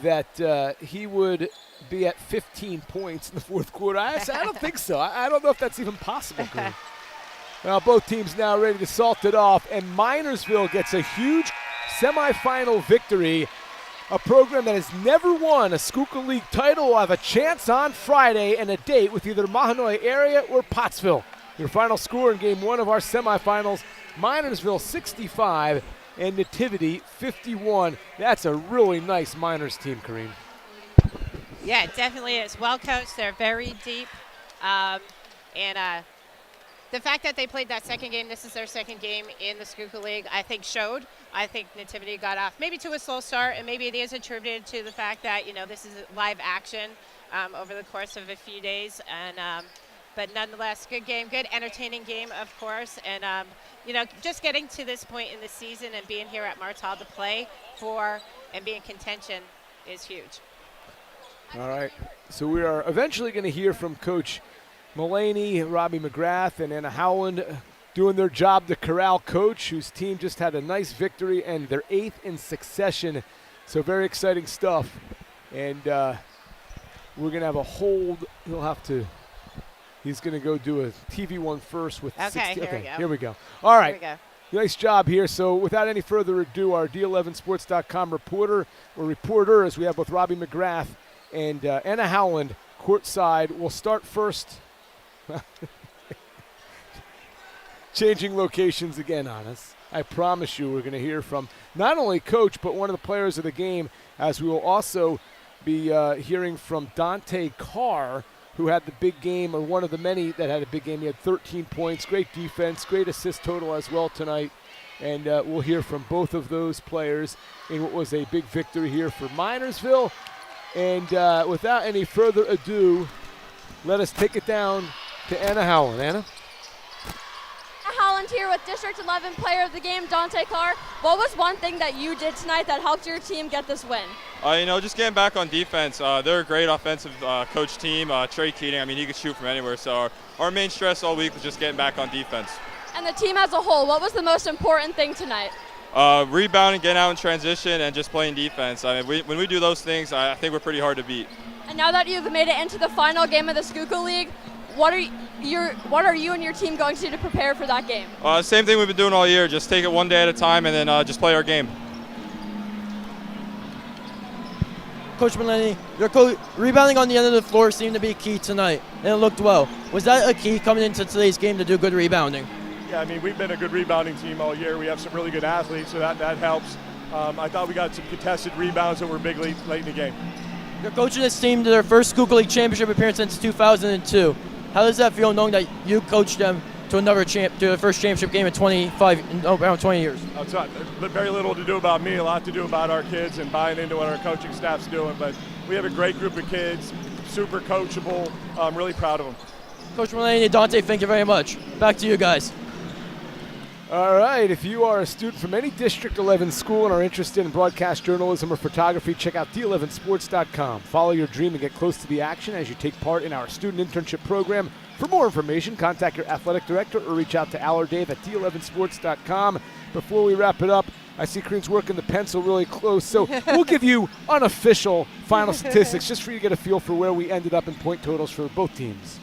that he would be at 15 points in the fourth quarter. I don't think so. I don't know if that's even possible, Green. Well, both teams now ready to salt it off, and Minersville gets a huge semifinal victory. A program that has never won a Schuylkill League title will have a chance on Friday and a date with either Mahanoy area or Pottsville. Your final score in game one of our semifinals, Minersville 65 and Nativity 51. That's a really nice Miners team, Kareem. Yeah, it definitely is. Well coached. They're very deep. The fact that they played that second game, this is their second game in the Schuylkill League, I think showed. I think Nativity got off maybe to a slow start, and maybe it is attributed to the fact that, this is live action over the course of a few days. But nonetheless, good game, good entertaining game, of course. And, just getting to this point in the season and being here at Martz Hall to play for and be in contention is huge. All right, so we are eventually going to hear from Coach Mullaney, Robbie McGrath, and Anna Howland doing their job to corral Coach, whose team just had a nice victory and their 8th in succession. So very exciting stuff. And we're going to have a hold. He's going to go do a TV one first with 60. Here we go. All right. Here we go. Nice job here. So without any further ado, our D11sports.com reporter, as we have both Robbie McGrath and Anna Howland courtside. We'll start first. Changing locations again on us. I promise you we're going to hear from not only Coach, but one of the players of the game, as we will also be hearing from Dante Carr, who had the big game, or one of the many that had a big game. He had 13 points, great defense, great assist total as well tonight. And we'll hear from both of those players in what was a big victory here for Minersville. And without any further ado, let us take it down to Anna Howland. Anna? Howland here with District 11 Player of the Game, Dante Carr. What was one thing that you did tonight that helped your team get this win? Just getting back on defense. They're a great offensive coach team. Trey Keating, he could shoot from anywhere. So our main stress all week was just getting back on defense. And the team as a whole, what was the most important thing tonight? Rebounding, getting out in transition, and just playing defense. When we do those things, I think we're pretty hard to beat. And now that you've made it into the final game of the Schuylkill League, what are you and your team going to do to prepare for that game? Same thing we've been doing all year. Just take it one day at a time and then just play our game. Coach Mullaney, your rebounding on the end of the floor seemed to be key tonight, and it looked well. Was that a key coming into today's game to do good rebounding? Yeah, we've been a good rebounding team all year. We have some really good athletes, so that helps. I thought we got some contested rebounds that were big late in the game. You're coaching this team to their first Schuylkill League championship appearance since 2002. How does that feel, knowing that you coached them to their first championship game in around 20 years? It's not very little to do about me, a lot to do about our kids and buying into what our coaching staff's doing. But we have a great group of kids, super coachable. I'm really proud of them. Coach Mullaney and Dante, thank you very much. Back to you guys. All right, if you are a student from any District 11 school and are interested in broadcast journalism or photography, check out D11sports.com. Follow your dream and get close to the action as you take part in our student internship program. For more information, contact your athletic director or reach out to Al or Dave at D11sports.com. Before we wrap it up, I see Kareem's working the pencil really close, so we'll give you unofficial final statistics just for you to get a feel for where we ended up in point totals for both teams.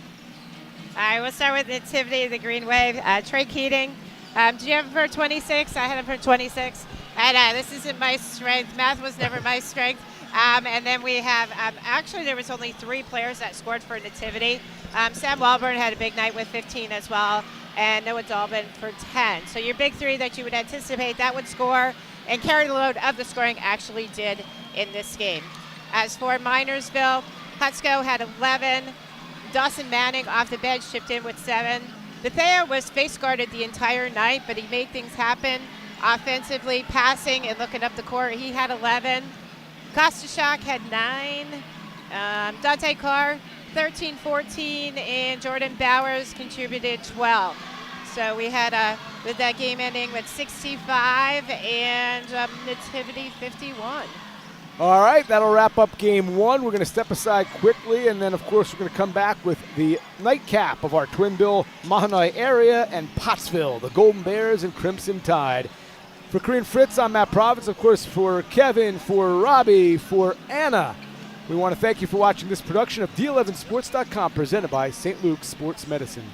All right, we'll start with Nativity, the Green Wave. Trey Keating. Did you have him for 26? I had him for 26. And this isn't my strength. Math was never my strength. And then we have, actually there was only 3 players that scored for Nativity. Sam Walburn had a big night with 15 as well, and Noah Dalvin for 10. So your big 3 that you would anticipate that would score and carry the load of the scoring actually did in this game. As for Minersville, Hutsko had 11. Dawson Manning off the bench chipped in with 7. Bethea was face guarded the entire night, but he made things happen offensively, passing and looking up the court. He had 11. Kostashak had 9. Dante Carr, 13, 14, and Jordan Bowers contributed 12. So we had with that game ending with 65 and Nativity 51. All right, that'll wrap up game 1. We're going to step aside quickly, and then, of course, we're going to come back with the nightcap of our Twin Bill, Mahanoy area, and Pottsville, the Golden Bears and Crimson Tide. For Corinne Fritz, I'm Matt Province. Of course, for Kevin, for Robbie, for Anna, we want to thank you for watching this production of D11Sports.com presented by St. Luke's Sports Medicine.